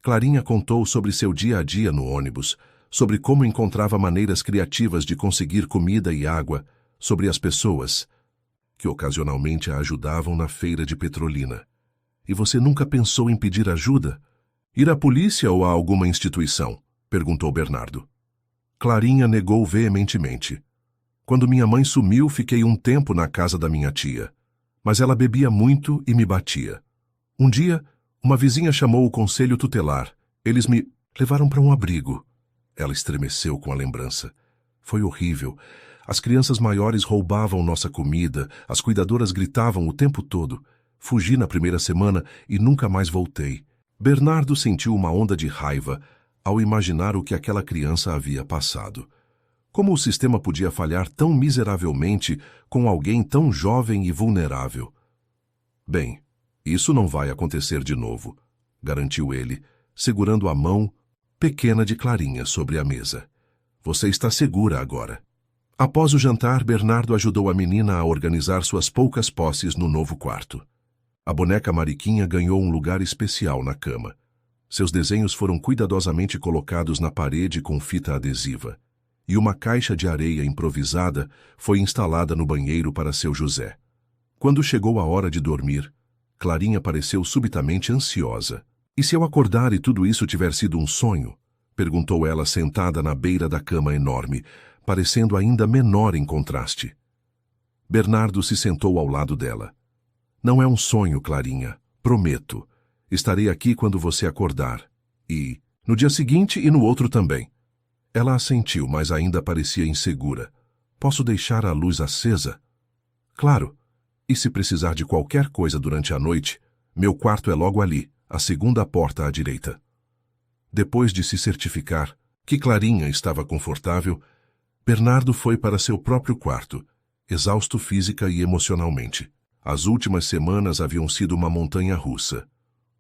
Clarinha contou sobre seu dia a dia no ônibus, sobre como encontrava maneiras criativas de conseguir comida e água, sobre as pessoas que ocasionalmente a ajudavam na feira de Petrolina. E você nunca pensou em pedir ajuda? Ir à polícia ou a alguma instituição? Perguntou Bernardo. Clarinha negou veementemente. Quando minha mãe sumiu, fiquei um tempo na casa da minha tia. Mas ela bebia muito e me batia. Um dia, uma vizinha chamou o conselho tutelar. Eles me levaram para um abrigo. Ela estremeceu com a lembrança. Foi horrível. As crianças maiores roubavam nossa comida, as cuidadoras gritavam o tempo todo. Fugi na primeira semana e nunca mais voltei. Bernardo sentiu uma onda de raiva ao imaginar o que aquela criança havia passado. Como o sistema podia falhar tão miseravelmente com alguém tão jovem e vulnerável? Bem, isso não vai acontecer de novo, garantiu ele, segurando a mão pequena de Clarinha sobre a mesa. Você está segura agora. Após o jantar, Bernardo ajudou a menina a organizar suas poucas posses no novo quarto. A boneca Mariquinha ganhou um lugar especial na cama. Seus desenhos foram cuidadosamente colocados na parede com fita adesiva, e uma caixa de areia improvisada foi instalada no banheiro para seu José. Quando chegou a hora de dormir, Clarinha pareceu subitamente ansiosa. E se eu acordar e tudo isso tiver sido um sonho? Perguntou ela, sentada na beira da cama enorme, parecendo ainda menor em contraste. Bernardo se sentou ao lado dela. Não é um sonho, Clarinha. Prometo. Estarei aqui quando você acordar. E no dia seguinte e no outro também. Ela assentiu, mas ainda parecia insegura. Posso deixar a luz acesa? Claro. E se precisar de qualquer coisa durante a noite, meu quarto é logo ali, a segunda porta à direita. Depois de se certificar que Clarinha estava confortável, Bernardo foi para seu próprio quarto, exausto física e emocionalmente. As últimas semanas haviam sido uma montanha-russa.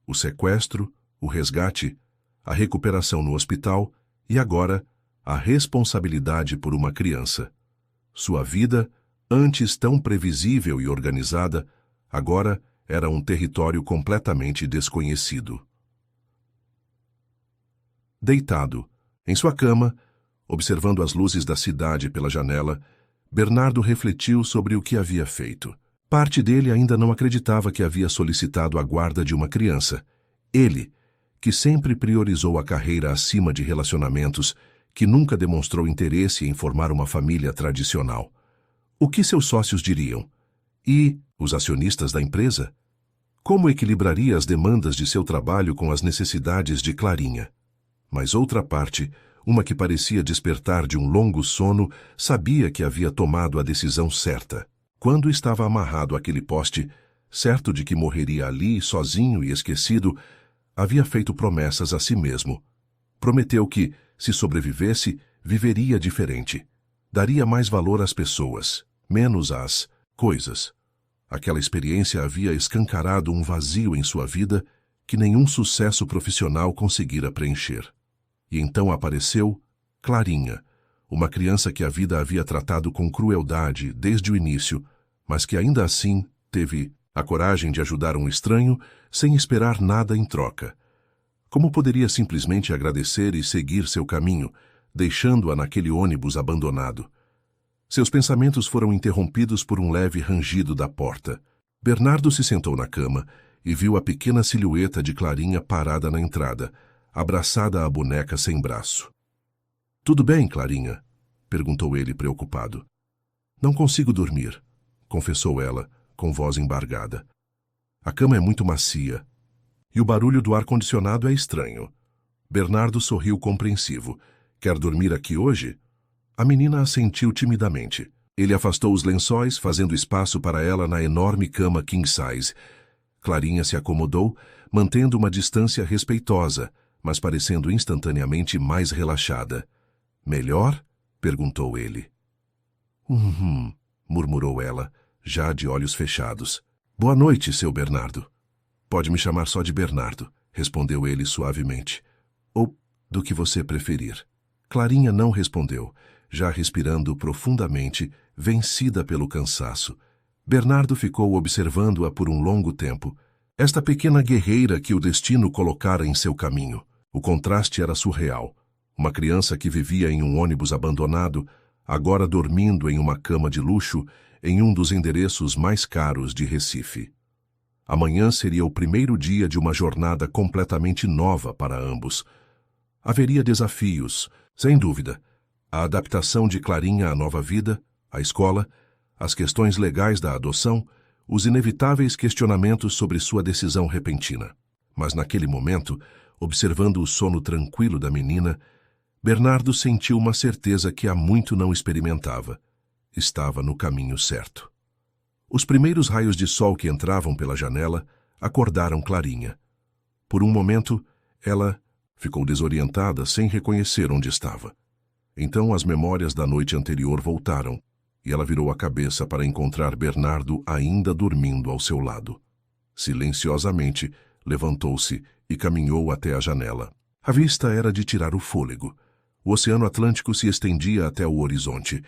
O sequestro, o resgate, a recuperação no hospital e agora a responsabilidade por uma criança. Sua vida, antes tão previsível e organizada, agora era um território completamente desconhecido. Deitado, em sua cama, observando as luzes da cidade pela janela, Bernardo refletiu sobre o que havia feito. Parte dele ainda não acreditava que havia solicitado a guarda de uma criança. Ele, que sempre priorizou a carreira acima de relacionamentos, que nunca demonstrou interesse em formar uma família tradicional. O que seus sócios diriam? E os acionistas da empresa? Como equilibraria as demandas de seu trabalho com as necessidades de Clarinha? Mas outra parte, uma que parecia despertar de um longo sono, sabia que havia tomado a decisão certa. Quando estava amarrado àquele poste, certo de que morreria ali, sozinho e esquecido, havia feito promessas a si mesmo. Prometeu que, se sobrevivesse, viveria diferente. Daria mais valor às pessoas, menos às coisas. Aquela experiência havia escancarado um vazio em sua vida que nenhum sucesso profissional conseguira preencher. E então apareceu Clarinha, uma criança que a vida havia tratado com crueldade desde o início, mas que ainda assim teve a coragem de ajudar um estranho sem esperar nada em troca. Como poderia simplesmente agradecer e seguir seu caminho, deixando-a naquele ônibus abandonado? Seus pensamentos foram interrompidos por um leve rangido da porta. Bernardo se sentou na cama e viu a pequena silhueta de Clarinha parada na entrada, abraçada à boneca sem braço. — Tudo bem, Clarinha? Perguntou ele preocupado. — Não consigo dormir, confessou ela, com voz embargada. A cama é muito macia. E o barulho do ar-condicionado é estranho. Bernardo sorriu compreensivo. Quer dormir aqui hoje? A menina assentiu timidamente. Ele afastou os lençóis, fazendo espaço para ela na enorme cama king size. Clarinha se acomodou, mantendo uma distância respeitosa, mas parecendo instantaneamente mais relaxada. Melhor? Perguntou ele. Murmurou ela, já de olhos fechados. Boa noite, seu Bernardo. Pode me chamar só de Bernardo, respondeu ele suavemente. Ou do que você preferir. Clarinha não respondeu, já respirando profundamente, vencida pelo cansaço. Bernardo ficou observando-a por um longo tempo. Esta pequena guerreira que o destino colocara em seu caminho. O contraste era surreal. Uma criança que vivia em um ônibus abandonado, agora dormindo em uma cama de luxo, em um dos endereços mais caros de Recife. Amanhã seria o primeiro dia de uma jornada completamente nova para ambos. Haveria desafios, sem dúvida. A adaptação de Clarinha à nova vida, à escola, as questões legais da adoção, os inevitáveis questionamentos sobre sua decisão repentina. Mas naquele momento, observando o sono tranquilo da menina, Bernardo sentiu uma certeza que há muito não experimentava. Estava no caminho certo. Os primeiros raios de sol que entravam pela janela acordaram Clarinha. Por um momento, ela ficou desorientada sem reconhecer onde estava. Então as memórias da noite anterior voltaram, e ela virou a cabeça para encontrar Bernardo ainda dormindo ao seu lado. Silenciosamente, levantou-se e caminhou até a janela. A vista era de tirar o fôlego. O Oceano Atlântico se estendia até o horizonte.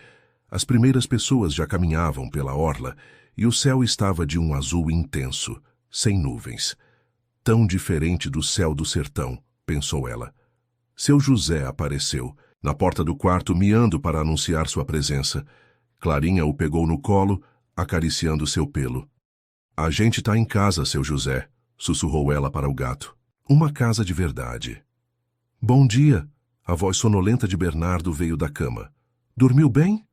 As primeiras pessoas já caminhavam pela orla, e o céu estava de um azul intenso, sem nuvens. Tão diferente do céu do sertão, pensou ela. Seu José apareceu, na porta do quarto, miando para anunciar sua presença. Clarinha o pegou no colo, acariciando seu pelo. — A gente tá em casa, seu José, sussurrou ela para o gato. Uma casa de verdade. — Bom dia! A voz sonolenta de Bernardo veio da cama. — Dormiu bem?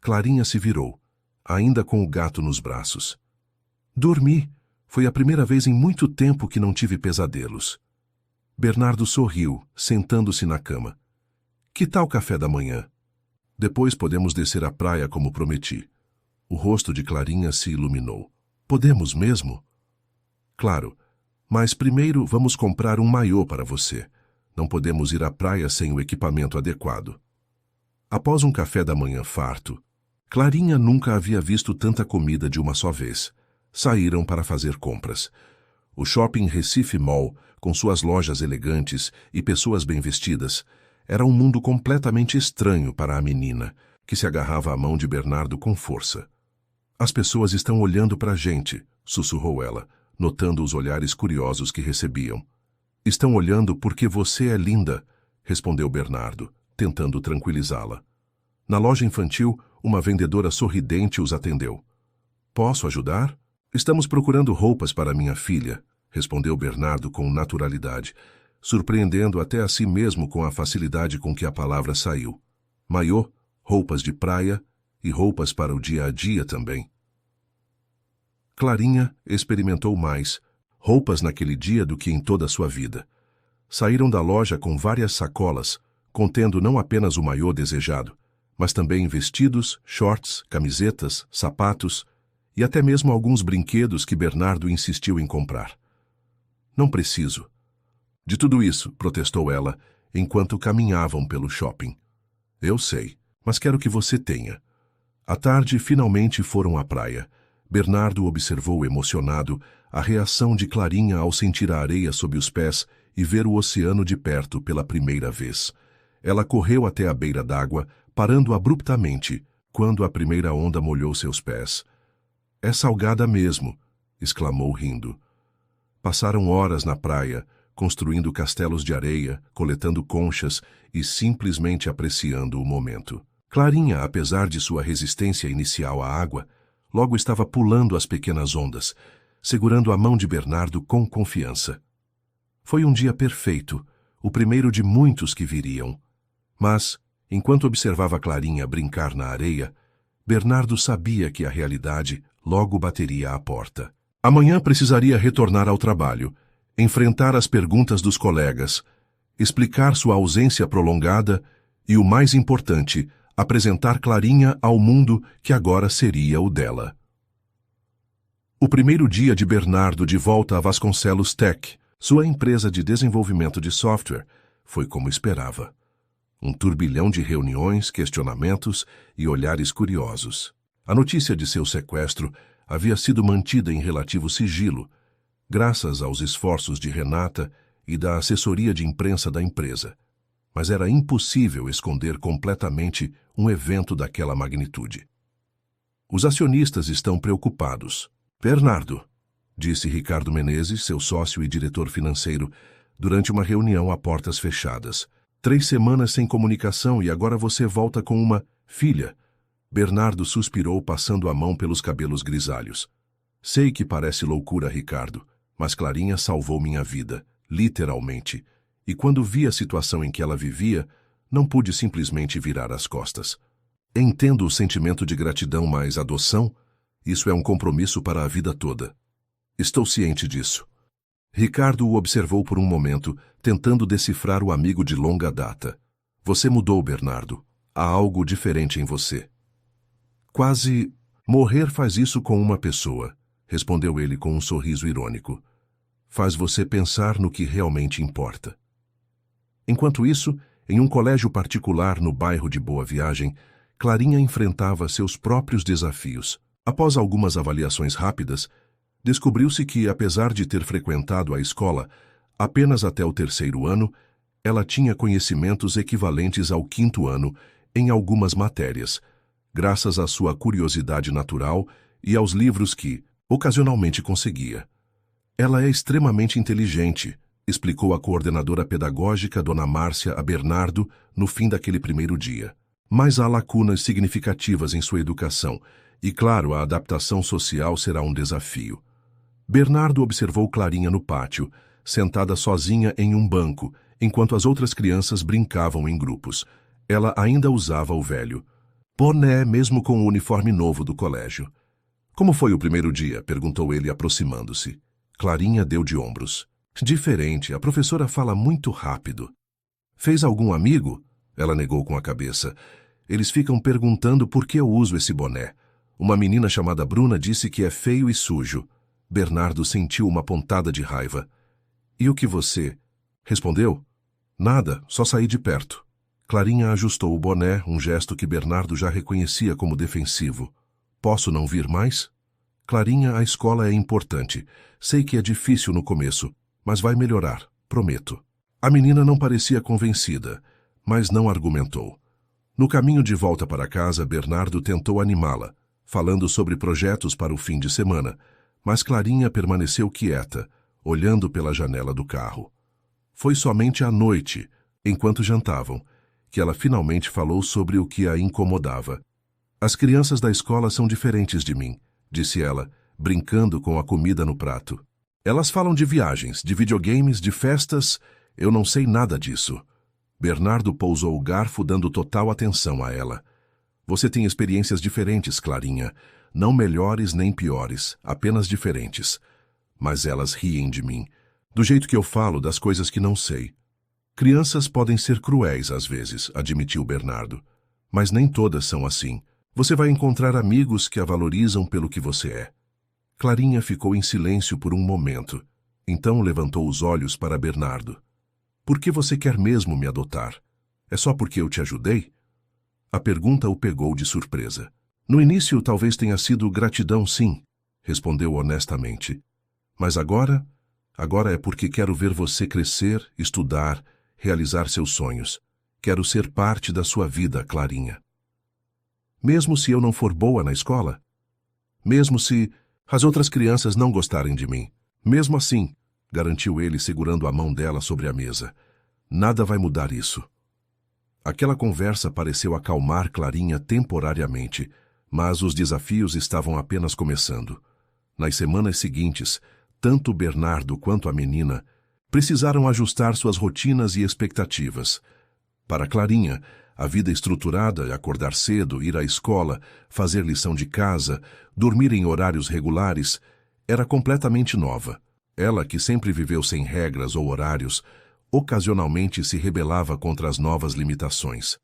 Clarinha se virou, ainda com o gato nos braços. — Dormi. Foi a primeira vez em muito tempo que não tive pesadelos. Bernardo sorriu, sentando-se na cama. — Que tal café da manhã? Depois podemos descer à praia como prometi. O rosto de Clarinha se iluminou. — Podemos mesmo? — Claro, mas primeiro vamos comprar um maiô para você. Não podemos ir à praia sem o equipamento adequado. — Após um café da manhã farto, Clarinha nunca havia visto tanta comida de uma só vez. Saíram para fazer compras. O shopping Recife Mall, com suas lojas elegantes e pessoas bem vestidas, era um mundo completamente estranho para a menina, que se agarrava à mão de Bernardo com força. As pessoas estão olhando para a gente, sussurrou ela, notando os olhares curiosos que recebiam. Estão olhando porque você é linda, respondeu Bernardo, tentando tranquilizá-la. Na loja infantil, uma vendedora sorridente os atendeu. Posso ajudar? Estamos procurando roupas para minha filha, respondeu Bernardo com naturalidade, surpreendendo até a si mesmo com a facilidade com que a palavra saiu. Maiô, roupas de praia e roupas para o dia a dia também. Clarinha experimentou mais roupas naquele dia do que em toda a sua vida. Saíram da loja com várias sacolas, contendo não apenas o maiô desejado, mas também vestidos, shorts, camisetas, sapatos e até mesmo alguns brinquedos que Bernardo insistiu em comprar. Não preciso. De tudo isso, protestou ela, enquanto caminhavam pelo shopping. Eu sei, mas quero que você tenha. À tarde, finalmente foram à praia. Bernardo observou emocionado a reação de Clarinha ao sentir a areia sob os pés e ver o oceano de perto pela primeira vez. Ela correu até a beira d'água, parando abruptamente, quando a primeira onda molhou seus pés. É salgada mesmo, exclamou rindo. Passaram horas na praia, construindo castelos de areia, coletando conchas e simplesmente apreciando o momento. Clarinha, apesar de sua resistência inicial à água, logo estava pulando as pequenas ondas, segurando a mão de Bernardo com confiança. Foi um dia perfeito, o primeiro de muitos que viriam. Mas, enquanto observava Clarinha brincar na areia, Bernardo sabia que a realidade logo bateria à porta. Amanhã precisaria retornar ao trabalho, enfrentar as perguntas dos colegas, explicar sua ausência prolongada e, o mais importante, apresentar Clarinha ao mundo que agora seria o dela. O primeiro dia de Bernardo de volta a Vasconcelos Tech, sua empresa de desenvolvimento de software, foi como esperava. Um turbilhão de reuniões, questionamentos e olhares curiosos. A notícia de seu sequestro havia sido mantida em relativo sigilo, graças aos esforços de Renata e da assessoria de imprensa da empresa. Mas era impossível esconder completamente um evento daquela magnitude. Os acionistas estão preocupados. Bernardo, disse Ricardo Menezes, seu sócio e diretor financeiro, durante uma reunião a portas fechadas. 3 semanas sem comunicação e agora você volta com uma filha. Bernardo suspirou, passando a mão pelos cabelos grisalhos. Sei que parece loucura, Ricardo, mas Clarinha salvou minha vida, literalmente. E quando vi a situação em que ela vivia, não pude simplesmente virar as costas. Entendo o sentimento de gratidão, mas adoção? Isso é um compromisso para a vida toda. Estou ciente disso. Ricardo o observou por um momento, tentando decifrar o amigo de longa data. Você mudou, Bernardo. Há algo diferente em você. Quase morrer faz isso com uma pessoa, respondeu ele com um sorriso irônico. Faz você pensar no que realmente importa. Enquanto isso, em um colégio particular no bairro de Boa Viagem, Clarinha enfrentava seus próprios desafios. Após algumas avaliações rápidas, descobriu-se que, apesar de ter frequentado a escola apenas até o 3º ano, ela tinha conhecimentos equivalentes ao 5º ano em algumas matérias, graças à sua curiosidade natural e aos livros que, ocasionalmente, conseguia. Ela é extremamente inteligente, explicou a coordenadora pedagógica Dona Márcia a Bernardo no fim daquele primeiro dia. Mas há lacunas significativas em sua educação e, claro, a adaptação social será um desafio. Bernardo observou Clarinha no pátio, sentada sozinha em um banco, enquanto as outras crianças brincavam em grupos. Ela ainda usava o velho boné, mesmo com o uniforme novo do colégio. Como foi o primeiro dia? Perguntou ele, aproximando-se. Clarinha deu de ombros. Diferente, a professora fala muito rápido. Fez algum amigo? Ela negou com a cabeça. Eles ficam perguntando por que eu uso esse boné. Uma menina chamada Bruna disse que é feio e sujo. Bernardo sentiu uma pontada de raiva. E o que você? Respondeu? Nada, só saí de perto. Clarinha ajustou o boné, um gesto que Bernardo já reconhecia como defensivo. Posso não vir mais? Clarinha, a escola é importante. Sei que é difícil no começo, mas vai melhorar, prometo. A menina não parecia convencida, mas não argumentou. No caminho de volta para casa, Bernardo tentou animá-la, falando sobre projetos para o fim de semana, mas Clarinha permaneceu quieta, olhando pela janela do carro. Foi somente à noite, enquanto jantavam, que ela finalmente falou sobre o que a incomodava. As crianças da escola são diferentes de mim, disse ela, brincando com a comida no prato. Elas falam de viagens, de videogames, de festas. Eu não sei nada disso. Bernardo pousou o garfo, dando total atenção a ela. Você tem experiências diferentes, Clarinha. Não melhores nem piores, apenas diferentes. Mas elas riem de mim, do jeito que eu falo das coisas que não sei. Crianças podem ser cruéis às vezes, admitiu Bernardo. Mas nem todas são assim. Você vai encontrar amigos que a valorizam pelo que você é. Clarinha ficou em silêncio por um momento. Então levantou os olhos para Bernardo. Por que você quer mesmo me adotar? É só porque eu te ajudei? A pergunta o pegou de surpresa. No início talvez tenha sido gratidão, sim, respondeu honestamente. Mas agora é porque quero ver você crescer, estudar, realizar seus sonhos. Quero ser parte da sua vida, Clarinha. Mesmo se eu não for boa na escola? Mesmo se as outras crianças não gostarem de mim? Mesmo assim, garantiu ele, segurando a mão dela sobre a mesa. Nada vai mudar isso. Aquela conversa pareceu acalmar Clarinha temporariamente, mas os desafios estavam apenas começando. Nas semanas seguintes, tanto Bernardo quanto a menina precisaram ajustar suas rotinas e expectativas. Para Clarinha, a vida estruturada, acordar cedo, ir à escola, fazer lição de casa, dormir em horários regulares, era completamente nova. Ela, que sempre viveu sem regras ou horários, ocasionalmente se rebelava contra as novas limitações.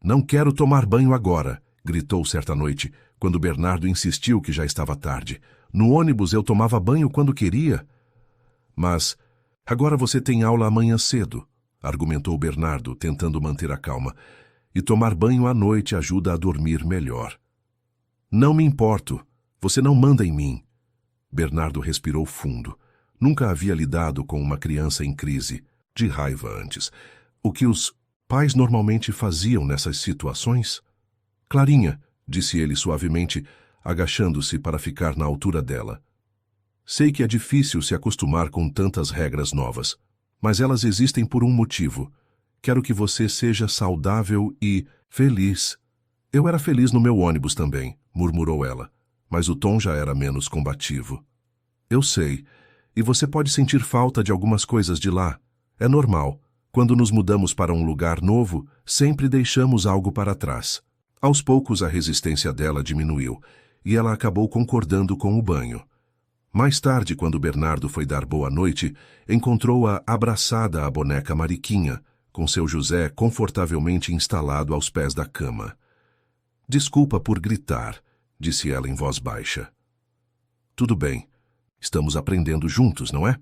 Não quero tomar banho agora, gritou certa noite, quando Bernardo insistiu que já estava tarde. No ônibus eu tomava banho quando queria. Mas agora você tem aula amanhã cedo, argumentou Bernardo, tentando manter a calma. E tomar banho à noite ajuda a dormir melhor. Não me importo. Você não manda em mim. Bernardo respirou fundo. Nunca havia lidado com uma criança em crise, de raiva antes. O que os pais normalmente faziam nessas situações? Clarinha, disse ele suavemente, agachando-se para ficar na altura dela. Sei que é difícil se acostumar com tantas regras novas, mas elas existem por um motivo. Quero que você seja saudável e feliz. Eu era feliz no meu ônibus também, murmurou ela, mas o tom já era menos combativo. Eu sei, e você pode sentir falta de algumas coisas de lá. É normal. Quando nos mudamos para um lugar novo, sempre deixamos algo para trás. Aos poucos a resistência dela diminuiu, e ela acabou concordando com o banho. Mais tarde, quando Bernardo foi dar boa noite, encontrou-a abraçada à boneca Mariquinha, com seu José confortavelmente instalado aos pés da cama. Desculpa por gritar, disse ela em voz baixa. Tudo bem. Estamos aprendendo juntos, não é?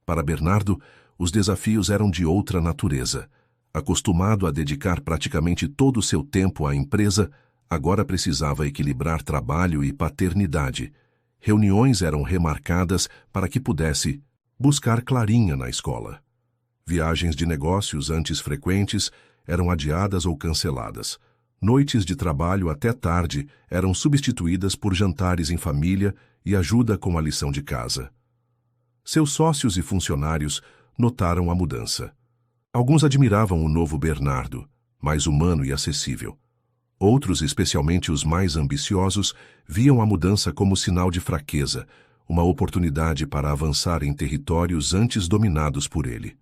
Para Bernardo, os desafios eram de outra natureza. Acostumado a dedicar praticamente todo o seu tempo à empresa, agora precisava equilibrar trabalho e paternidade. Reuniões eram remarcadas para que pudesse buscar Clarinha na escola. Viagens de negócios antes frequentes eram adiadas ou canceladas. Noites de trabalho até tarde eram substituídas por jantares em família e ajuda com a lição de casa. Seus sócios e funcionários notaram a mudança. Alguns admiravam o novo Bernardo, mais humano e acessível. Outros, especialmente os mais ambiciosos, viam a mudança como sinal de fraqueza, uma oportunidade para avançar em territórios antes dominados por ele.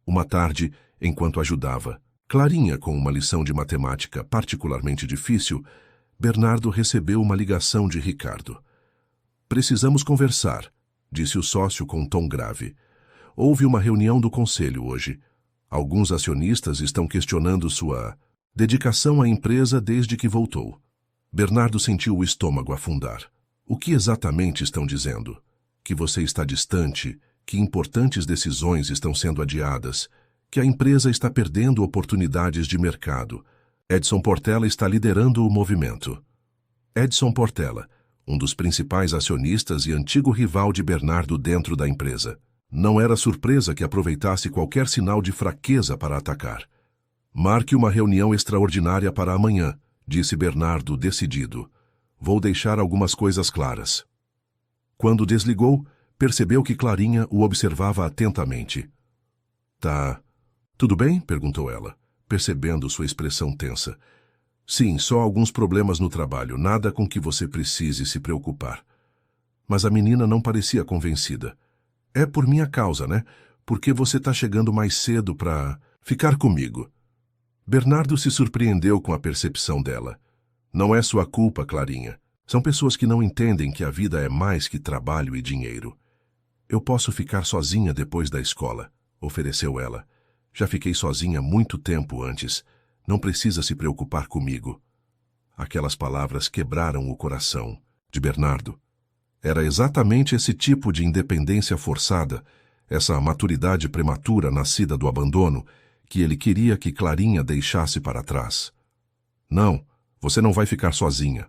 Uma tarde, enquanto ajudava Clarinha com uma lição de matemática particularmente difícil, Bernardo recebeu uma ligação de Ricardo. Precisamos conversar, disse o sócio com um tom grave. Houve uma reunião do conselho hoje. Alguns acionistas estão questionando sua dedicação à empresa desde que voltou. Bernardo sentiu o estômago afundar. O que exatamente estão dizendo? Que você está distante, que importantes decisões estão sendo adiadas, que a empresa está perdendo oportunidades de mercado. Edson Portela está liderando o movimento. Edson Portela, um dos principais acionistas e antigo rival de Bernardo dentro da empresa. Não era surpresa que aproveitasse qualquer sinal de fraqueza para atacar. Marque uma reunião extraordinária para amanhã, disse Bernardo decidido. Vou deixar algumas coisas claras. Quando desligou, percebeu que Clarinha o observava atentamente. Tá. Tudo bem? Perguntou ela, percebendo sua expressão tensa. Sim, só alguns problemas no trabalho, nada com que você precise se preocupar. Mas a menina não parecia convencida. É por minha causa, né? Porque você tá chegando mais cedo para ficar comigo. Bernardo se surpreendeu com a percepção dela. Não é sua culpa, Clarinha. São pessoas que não entendem que a vida é mais que trabalho e dinheiro. Eu posso ficar sozinha depois da escola, ofereceu ela. Já fiquei sozinha muito tempo antes. Não precisa se preocupar comigo. Aquelas palavras quebraram o coração de Bernardo. Era exatamente esse tipo de independência forçada, essa maturidade prematura nascida do abandono, que ele queria que Clarinha deixasse para trás. Não, você não vai ficar sozinha,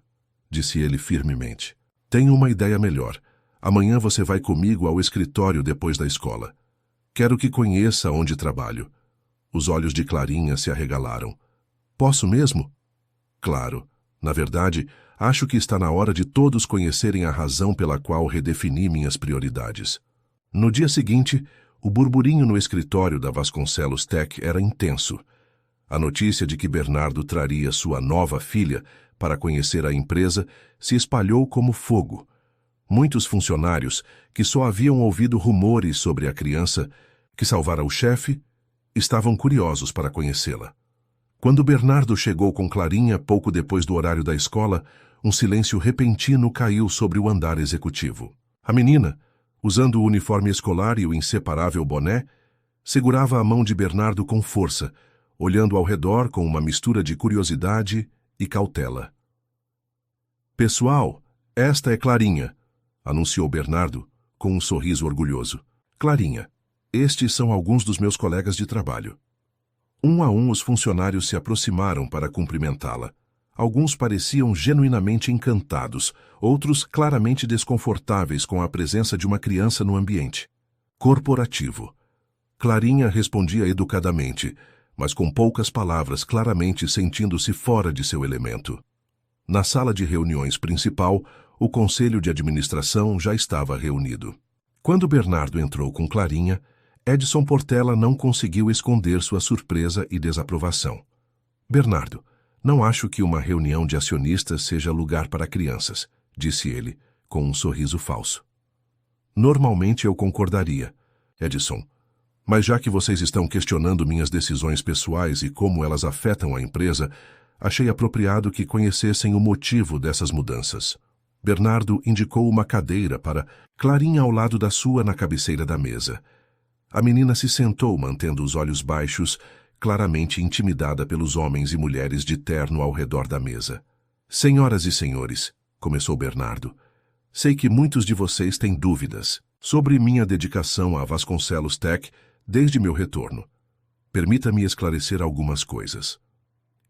disse ele firmemente. Tenho uma ideia melhor. Amanhã você vai comigo ao escritório depois da escola. Quero que conheça onde trabalho. Os olhos de Clarinha se arregalaram. Posso mesmo? Claro. Na verdade, acho que está na hora de todos conhecerem a razão pela qual redefini minhas prioridades. No dia seguinte, o burburinho no escritório da Vasconcelos Tech era intenso. A notícia de que Bernardo traria sua nova filha para conhecer a empresa se espalhou como fogo. Muitos funcionários, que só haviam ouvido rumores sobre a criança que salvara o chefe, estavam curiosos para conhecê-la. Quando Bernardo chegou com Clarinha pouco depois do horário da escola, um silêncio repentino caiu sobre o andar executivo. A menina, usando o uniforme escolar e o inseparável boné, segurava a mão de Bernardo com força, olhando ao redor com uma mistura de curiosidade e cautela. Pessoal, esta é Clarinha, anunciou Bernardo com um sorriso orgulhoso. Clarinha, estes são alguns dos meus colegas de trabalho. Um a um os funcionários se aproximaram para cumprimentá-la. Alguns pareciam genuinamente encantados, outros claramente desconfortáveis com a presença de uma criança no ambiente. Corporativo. Clarinha respondia educadamente, mas com poucas palavras, claramente sentindo-se fora de seu elemento. Na sala de reuniões principal, o conselho de administração já estava reunido. Quando Bernardo entrou com Clarinha, Edson Portela não conseguiu esconder sua surpresa e desaprovação. Bernardo, não acho que uma reunião de acionistas seja lugar para crianças, disse ele, com um sorriso falso. Normalmente eu concordaria, Edson, mas já que vocês estão questionando minhas decisões pessoais e como elas afetam a empresa, achei apropriado que conhecessem o motivo dessas mudanças. Bernardo indicou uma cadeira para Clarinha ao lado da sua na cabeceira da mesa. A menina se sentou, mantendo os olhos baixos, claramente intimidada pelos homens e mulheres de terno ao redor da mesa. Senhoras e senhores, começou Bernardo, sei que muitos de vocês têm dúvidas sobre minha dedicação à Vasconcelos Tech desde meu retorno. Permita-me esclarecer algumas coisas.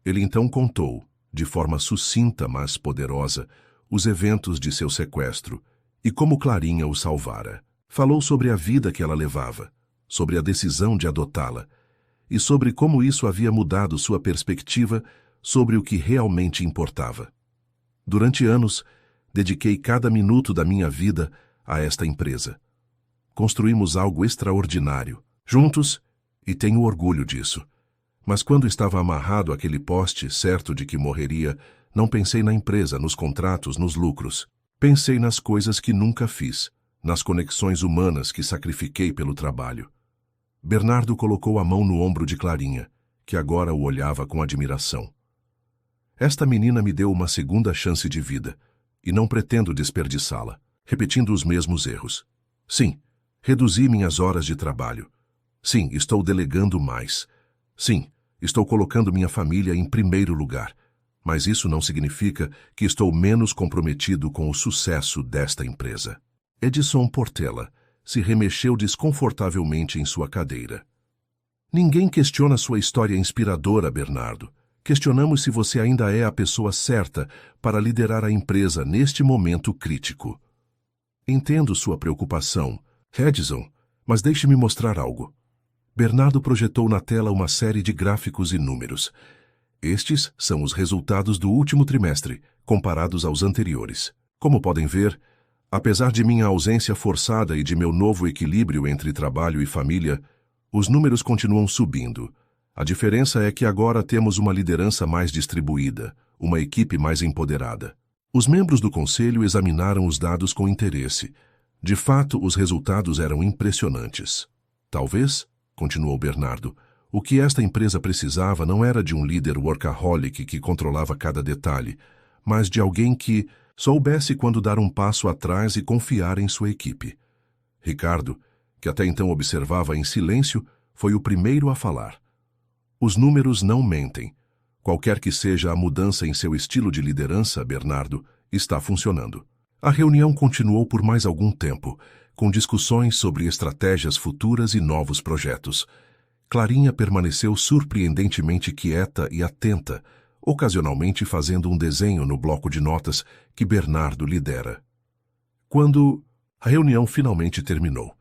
Ele então contou, de forma sucinta mas poderosa, os eventos de seu sequestro e como Clarinha o salvara. Falou sobre a vida que ela levava, sobre a decisão de adotá-la e sobre como isso havia mudado sua perspectiva sobre o que realmente importava. Durante anos, dediquei cada minuto da minha vida a esta empresa. Construímos algo extraordinário, juntos, e tenho orgulho disso. Mas quando estava amarrado àquele poste, certo de que morreria, não pensei na empresa, nos contratos, nos lucros. Pensei nas coisas que nunca fiz, nas conexões humanas que sacrifiquei pelo trabalho. Bernardo colocou a mão no ombro de Clarinha, que agora o olhava com admiração. Esta menina me deu uma segunda chance de vida, e não pretendo desperdiçá-la, repetindo os mesmos erros. Sim, reduzi minhas horas de trabalho. Sim, estou delegando mais. Sim, estou colocando minha família em primeiro lugar. Mas isso não significa que estou menos comprometido com o sucesso desta empresa. Edson Portela se remexeu desconfortavelmente em sua cadeira. Ninguém questiona sua história inspiradora, Bernardo. Questionamos se você ainda é a pessoa certa para liderar a empresa neste momento crítico. Entendo sua preocupação, Edson, mas deixe-me mostrar algo. Bernardo projetou na tela uma série de gráficos e números. Estes são os resultados do último trimestre, comparados aos anteriores. Como podem ver, apesar de minha ausência forçada e de meu novo equilíbrio entre trabalho e família, os números continuam subindo. A diferença é que agora temos uma liderança mais distribuída, uma equipe mais empoderada. Os membros do conselho examinaram os dados com interesse. De fato, os resultados eram impressionantes. Talvez, continuou Bernardo, o que esta empresa precisava não era de um líder workaholic que controlava cada detalhe, mas de alguém que soubesse quando dar um passo atrás e confiar em sua equipe. Ricardo, que até então observava em silêncio, foi o primeiro a falar. Os números não mentem. Qualquer que seja a mudança em seu estilo de liderança, Bernardo, está funcionando. A reunião continuou por mais algum tempo, com discussões sobre estratégias futuras e novos projetos. Clarinha permaneceu surpreendentemente quieta e atenta, ocasionalmente fazendo um desenho no bloco de notas que Bernardo lidera. Quando a reunião finalmente terminou,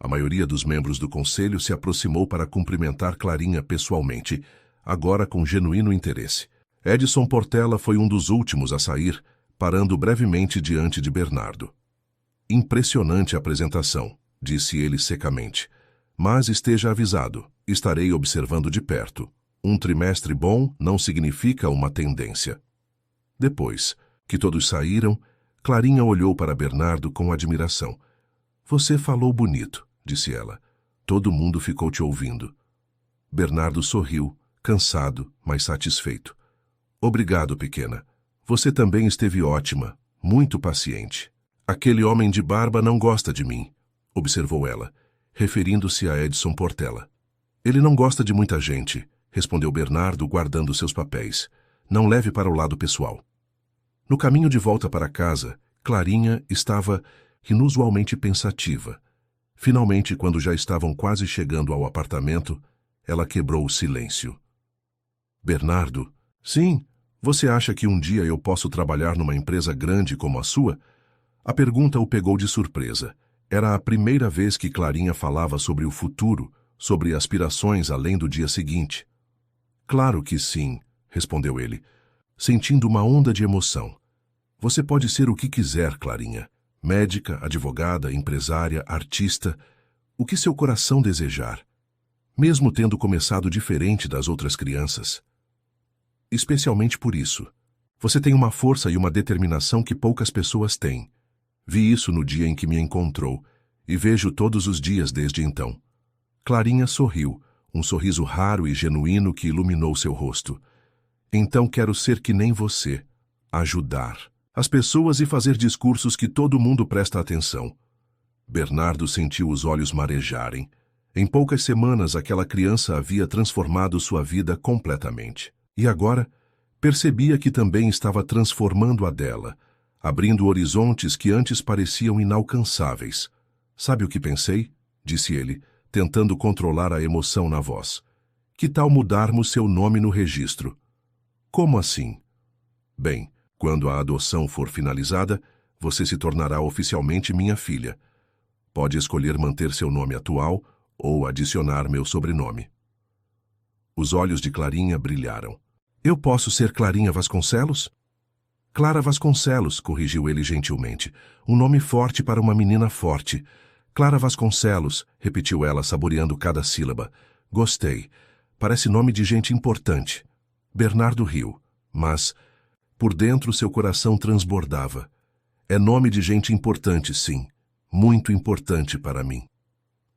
a maioria dos membros do conselho se aproximou para cumprimentar Clarinha pessoalmente, agora com genuíno interesse. Edson Portela foi um dos últimos a sair, parando brevemente diante de Bernardo. Impressionante apresentação, disse ele secamente. Mas esteja avisado, estarei observando de perto. Um trimestre bom não significa uma tendência. Depois que todos saíram, Clarinha olhou para Bernardo com admiração. Você falou bonito, disse ela. Todo mundo ficou te ouvindo. Bernardo sorriu, cansado, mas satisfeito. Obrigado, pequena. Você também esteve ótima, muito paciente. Aquele homem de barba não gosta de mim, observou ela, referindo-se a Edson Portela. Ele não gosta de muita gente, respondeu Bernardo, guardando seus papéis. Não leve para o lado pessoal. No caminho de volta para casa, Clarinha estava inusualmente pensativa. Finalmente, quando já estavam quase chegando ao apartamento, ela quebrou o silêncio. Bernardo, sim, você acha que um dia eu posso trabalhar numa empresa grande como a sua? A pergunta o pegou de surpresa. Era a primeira vez que Clarinha falava sobre o futuro, sobre aspirações além do dia seguinte. Claro que sim, respondeu ele, sentindo uma onda de emoção. Você pode ser o que quiser, Clarinha. Médica, advogada, empresária, artista, o que seu coração desejar. Mesmo tendo começado diferente das outras crianças. Especialmente por isso. Você tem uma força e uma determinação que poucas pessoas têm. Vi isso no dia em que me encontrou, e vejo todos os dias desde então. Clarinha sorriu, um sorriso raro e genuíno que iluminou seu rosto. Então quero ser que nem você, ajudar as pessoas e fazer discursos que todo mundo presta atenção. Bernardo sentiu os olhos marejarem. Em poucas semanas, aquela criança havia transformado sua vida completamente. E agora, percebia que também estava transformando a dela, abrindo horizontes que antes pareciam inalcançáveis. Sabe o que pensei? Disse ele, tentando controlar a emoção na voz. Que tal mudarmos seu nome no registro? Como assim? Bem, quando a adoção for finalizada, você se tornará oficialmente minha filha. Pode escolher manter seu nome atual ou adicionar meu sobrenome. Os olhos de Clarinha brilharam. Eu posso ser Clarinha Vasconcelos? Clara Vasconcelos, corrigiu ele gentilmente. Um nome forte para uma menina forte. Clara Vasconcelos, repetiu ela, saboreando cada sílaba. Gostei. Parece nome de gente importante. Bernardo riu, mas por dentro seu coração transbordava. É nome de gente importante, sim. Muito importante para mim.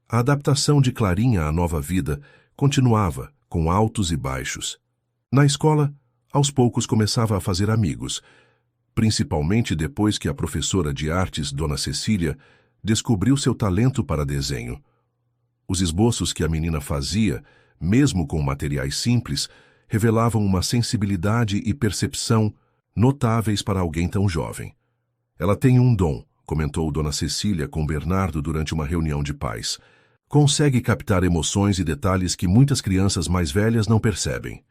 A adaptação de Clarinha à nova vida continuava, com altos e baixos. Na escola, aos poucos começava a fazer amigos, principalmente depois que a professora de artes, Dona Cecília, descobriu seu talento para desenho. Os esboços que a menina fazia, mesmo com materiais simples, revelavam uma sensibilidade e percepção notáveis para alguém tão jovem. Ela tem um dom, comentou Dona Cecília com Bernardo durante uma reunião de pais. Consegue captar emoções e detalhes que muitas crianças mais velhas não percebem.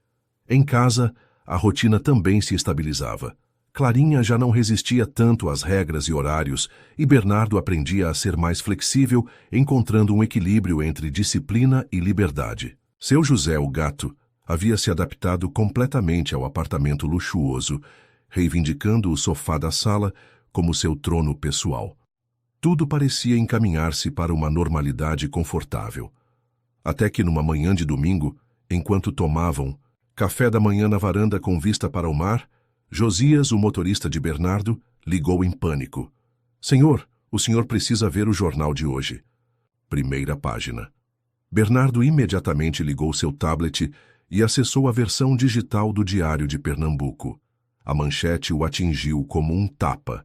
Em casa, a rotina também se estabilizava. Clarinha já não resistia tanto às regras e horários, e Bernardo aprendia a ser mais flexível, encontrando um equilíbrio entre disciplina e liberdade. Seu José, o gato, havia se adaptado completamente ao apartamento luxuoso, reivindicando o sofá da sala como seu trono pessoal. Tudo parecia encaminhar-se para uma normalidade confortável. Até que numa manhã de domingo, enquanto tomavam café da manhã na varanda com vista para o mar, Josias, o motorista de Bernardo, ligou em pânico. "Senhor, o senhor precisa ver o jornal de hoje." Primeira página. Bernardo imediatamente ligou seu tablet e acessou a versão digital do Diário de Pernambuco. A manchete o atingiu como um tapa.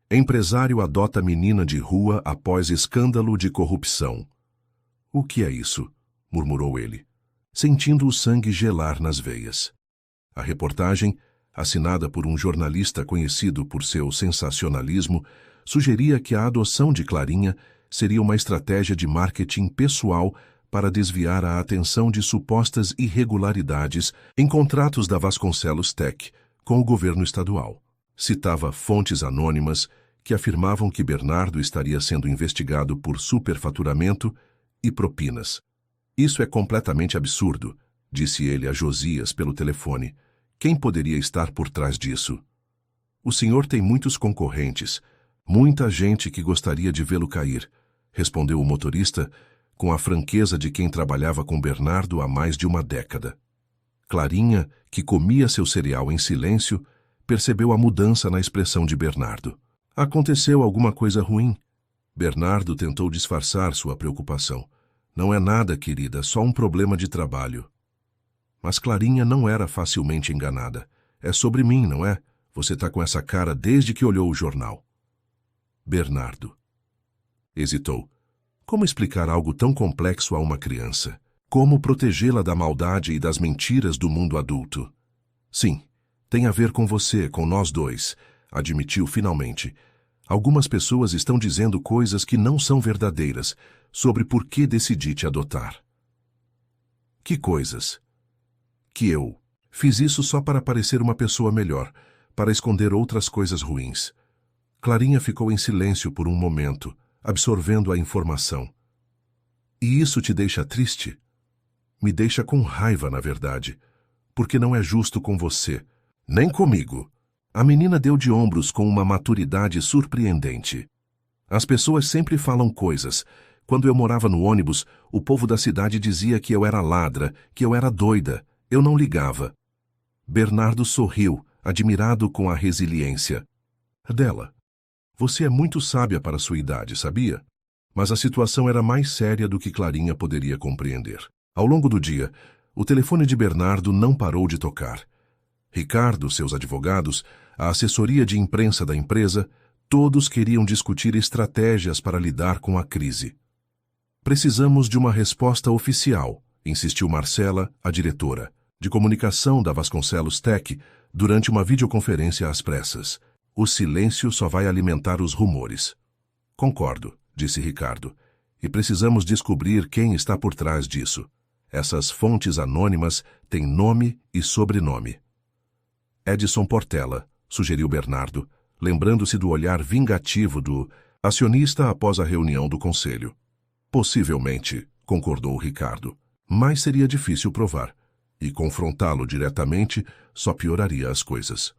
Empresário adota menina de rua após escândalo de corrupção. "O que é isso?" murmurou ele, sentindo o sangue gelar nas veias. A reportagem, assinada por um jornalista conhecido por seu sensacionalismo, sugeria que a adoção de Clarinha seria uma estratégia de marketing pessoal para desviar a atenção de supostas irregularidades em contratos da Vasconcelos Tech com o governo estadual. Citava fontes anônimas que afirmavam que Bernardo estaria sendo investigado por superfaturamento e propinas. "Isso é completamente absurdo", disse ele a Josias pelo telefone. "Quem poderia estar por trás disso?" "O senhor tem muitos concorrentes, muita gente que gostaria de vê-lo cair", respondeu o motorista com a franqueza de quem trabalhava com Bernardo há mais de uma década. Clarinha, que comia seu cereal em silêncio, percebeu a mudança na expressão de Bernardo. "Aconteceu alguma coisa ruim?" Bernardo tentou disfarçar sua preocupação. "Não é nada, querida, só um problema de trabalho." Mas Clarinha não era facilmente enganada. "É sobre mim, não é? Você está com essa cara desde que olhou o jornal." Bernardo hesitou. Como explicar algo tão complexo a uma criança? Como protegê-la da maldade e das mentiras do mundo adulto? "Sim, tem a ver com você, com nós dois", admitiu finalmente. "Algumas pessoas estão dizendo coisas que não são verdadeiras sobre por que decidi te adotar." "Que coisas?" "Que eu fiz isso só para parecer uma pessoa melhor, para esconder outras coisas ruins." Clarinha ficou em silêncio por um momento, absorvendo a informação. "E isso te deixa triste?" "Me deixa com raiva, na verdade, porque não é justo com você, nem comigo." A menina deu de ombros com uma maturidade surpreendente. "As pessoas sempre falam coisas. Quando eu morava no ônibus, o povo da cidade dizia que eu era ladra, que eu era doida. Eu não ligava." Bernardo sorriu, admirado com a resiliência dela. "Você é muito sábia para sua idade, sabia?" Mas a situação era mais séria do que Clarinha poderia compreender. Ao longo do dia, o telefone de Bernardo não parou de tocar. Ricardo, seus advogados, a assessoria de imprensa da empresa, todos queriam discutir estratégias para lidar com a crise. "Precisamos de uma resposta oficial", insistiu Marcela, a diretora de comunicação da Vasconcelos Tech, durante uma videoconferência às pressas. "O silêncio só vai alimentar os rumores." "Concordo", disse Ricardo. "E precisamos descobrir quem está por trás disso. Essas fontes anônimas têm nome e sobrenome." "Edson Portela", sugeriu Bernardo, lembrando-se do olhar vingativo do acionista após a reunião do conselho. "Possivelmente", concordou Ricardo, "mas seria difícil provar, e confrontá-lo diretamente só pioraria as coisas."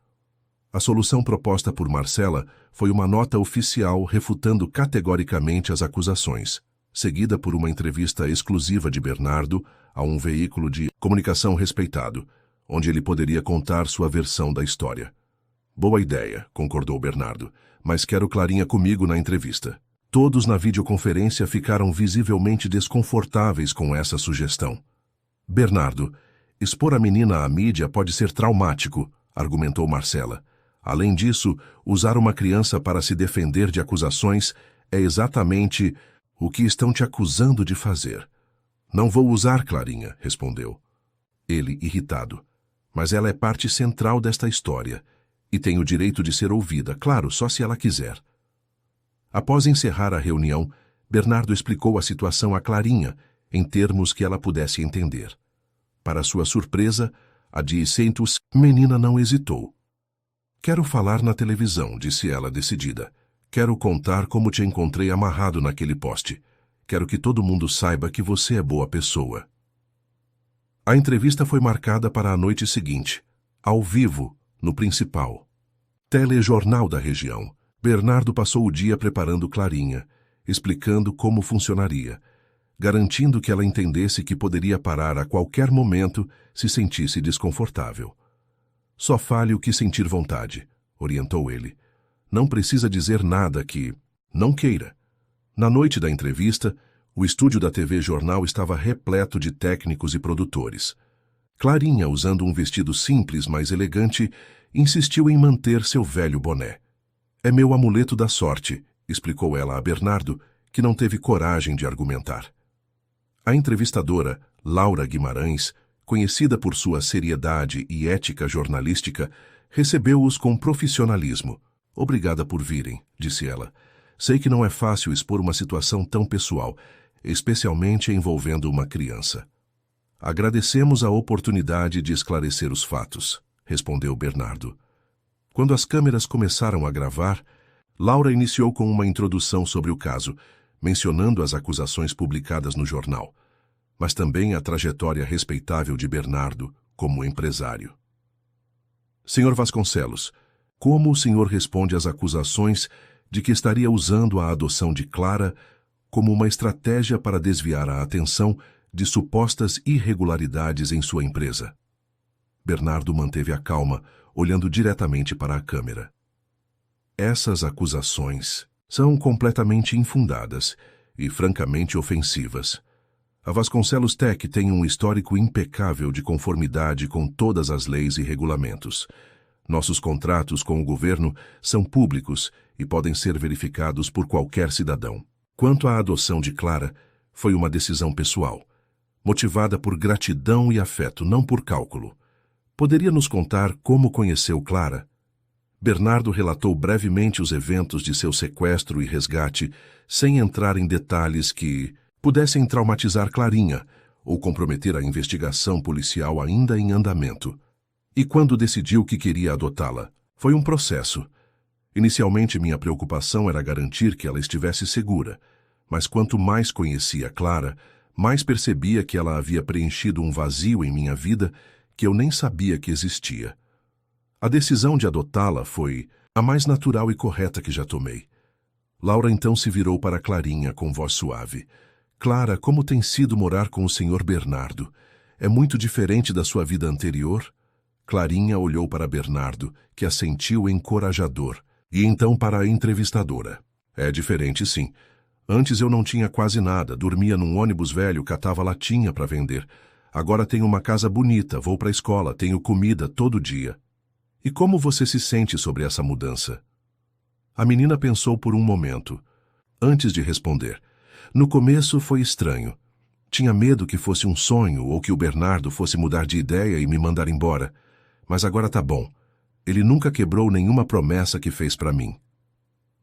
A solução proposta por Marcela foi uma nota oficial refutando categoricamente as acusações, seguida por uma entrevista exclusiva de Bernardo a um veículo de comunicação respeitado, onde ele poderia contar sua versão da história. "Boa ideia", concordou Bernardo, "mas quero Clarinha comigo na entrevista." Todos na videoconferência ficaram visivelmente desconfortáveis com essa sugestão. "Bernardo, expor a menina à mídia pode ser traumático", argumentou Marcela. "Além disso, usar uma criança para se defender de acusações é exatamente o que estão te acusando de fazer." "Não vou usar, Clarinha", respondeu ele, irritado. "Mas ela é parte central desta história e tem o direito de ser ouvida, claro, só se ela quiser." Após encerrar a reunião, Bernardo explicou a situação a Clarinha, em termos que ela pudesse entender. Para sua surpresa, a de Santos, menina não hesitou. Quero falar na televisão, disse ela decidida. Quero contar como te encontrei amarrado naquele poste. Quero que todo mundo saiba que você é boa pessoa. A entrevista foi marcada para a noite seguinte, ao vivo, no principal telejornal da região. Bernardo passou o dia preparando Clarinha, explicando como funcionaria, garantindo que ela entendesse que poderia parar a qualquer momento se sentisse desconfortável. Só fale o que sentir vontade, orientou ele. Não precisa dizer nada que não queira. Na noite da entrevista, o estúdio da TV Jornal estava repleto de técnicos e produtores. Clarinha, usando um vestido simples, mas elegante, insistiu em manter seu velho boné. É meu amuleto da sorte, explicou ela a Bernardo, que não teve coragem de argumentar. A entrevistadora, Laura Guimarães, conhecida por sua seriedade e ética jornalística, recebeu-os com profissionalismo. Obrigada por virem, disse ela. Sei que não é fácil expor uma situação tão pessoal, especialmente envolvendo uma criança. Agradecemos a oportunidade de esclarecer os fatos, respondeu Bernardo. Quando as câmeras começaram a gravar, Laura iniciou com uma introdução sobre o caso, mencionando as acusações publicadas no jornal, mas também a trajetória respeitável de Bernardo como empresário. Senhor Vasconcelos, como o senhor responde às acusações de que estaria usando a adoção de Clara como uma estratégia para desviar a atenção de supostas irregularidades em sua empresa? Bernardo manteve a calma, olhando diretamente para a câmera. Essas acusações são completamente infundadas e francamente ofensivas. A Vasconcelos Tech tem um histórico impecável de conformidade com todas as leis e regulamentos. Nossos contratos com o governo são públicos e podem ser verificados por qualquer cidadão. Quanto à adoção de Clara, foi uma decisão pessoal, motivada por gratidão e afeto, não por cálculo. Poderia nos contar como conheceu Clara? Bernardo relatou brevemente os eventos de seu sequestro e resgate, sem entrar em detalhes que pudessem traumatizar Clarinha ou comprometer a investigação policial ainda em andamento. E quando decidiu que queria adotá-la? Foi um processo. Inicialmente, minha preocupação era garantir que ela estivesse segura, mas quanto mais conhecia Clara, mais percebia que ela havia preenchido um vazio em minha vida que eu nem sabia que existia. A decisão de adotá-la foi a mais natural e correta que já tomei. Laura então se virou para Clarinha com voz suave. Clara, como tem sido morar com o Sr. Bernardo? É muito diferente da sua vida anterior? Clarinha olhou para Bernardo, que assentiu encorajador, e então para a entrevistadora. É diferente, sim. Antes eu não tinha quase nada, dormia num ônibus velho, catava latinha para vender. Agora tenho uma casa bonita, vou para a escola, tenho comida todo dia. E como você se sente sobre essa mudança? A menina pensou por um momento, antes de responder. No começo foi estranho. Tinha medo que fosse um sonho ou que o Bernardo fosse mudar de ideia e me mandar embora. Mas agora tá bom. Ele nunca quebrou nenhuma promessa que fez para mim.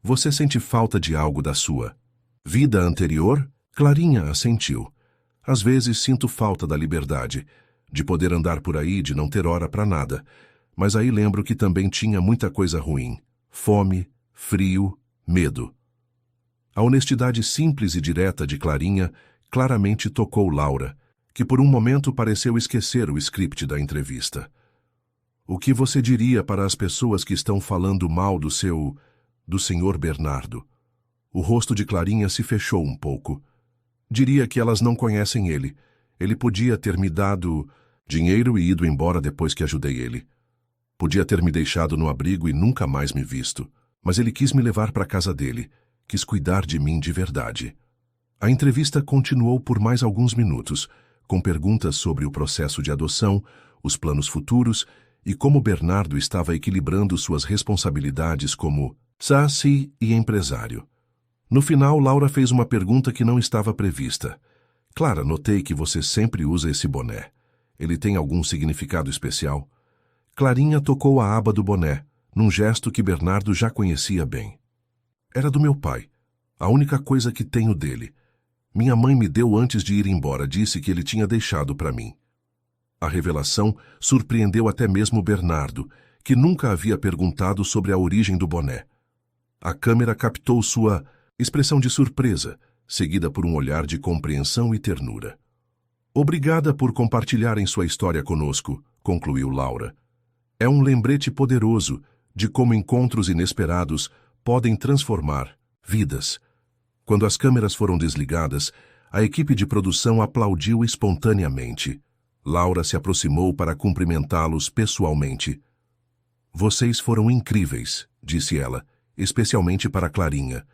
Você sente falta de algo da sua vida anterior? Clarinha assentiu. Às vezes sinto falta da liberdade, de poder andar por aí, de não ter hora para nada. Mas aí lembro que também tinha muita coisa ruim. Fome, frio, medo. A honestidade simples e direta de Clarinha claramente tocou Laura, que por um momento pareceu esquecer o script da entrevista. O que você diria para as pessoas que estão falando mal do Sr. Bernardo? O rosto de Clarinha se fechou um pouco. Diria que elas não conhecem ele. Ele podia ter me dado dinheiro e ido embora depois que ajudei ele. Podia ter me deixado no abrigo e nunca mais me visto. Mas ele quis me levar para a casa dele. Quis cuidar de mim de verdade. A entrevista continuou por mais alguns minutos, com perguntas sobre o processo de adoção, os planos futuros e como Bernardo estava equilibrando suas responsabilidades como saci e empresário. No final, Laura fez uma pergunta que não estava prevista. Clara, notei que você sempre usa esse boné. Ele tem algum significado especial? Clarinha tocou a aba do boné, num gesto que Bernardo já conhecia bem. Era do meu pai. A única coisa que tenho dele. Minha mãe me deu antes de ir embora, disse que ele tinha deixado para mim. A revelação surpreendeu até mesmo Bernardo, que nunca havia perguntado sobre a origem do boné. A câmera captou sua expressão de surpresa, seguida por um olhar de compreensão e ternura. Obrigada por compartilharem sua história conosco, concluiu Laura. É um lembrete poderoso de como encontros inesperados podem transformar vidas. Quando as câmeras foram desligadas, a equipe de produção aplaudiu espontaneamente. Laura se aproximou para cumprimentá-los pessoalmente. Vocês foram incríveis, disse ela, especialmente para Clarinha.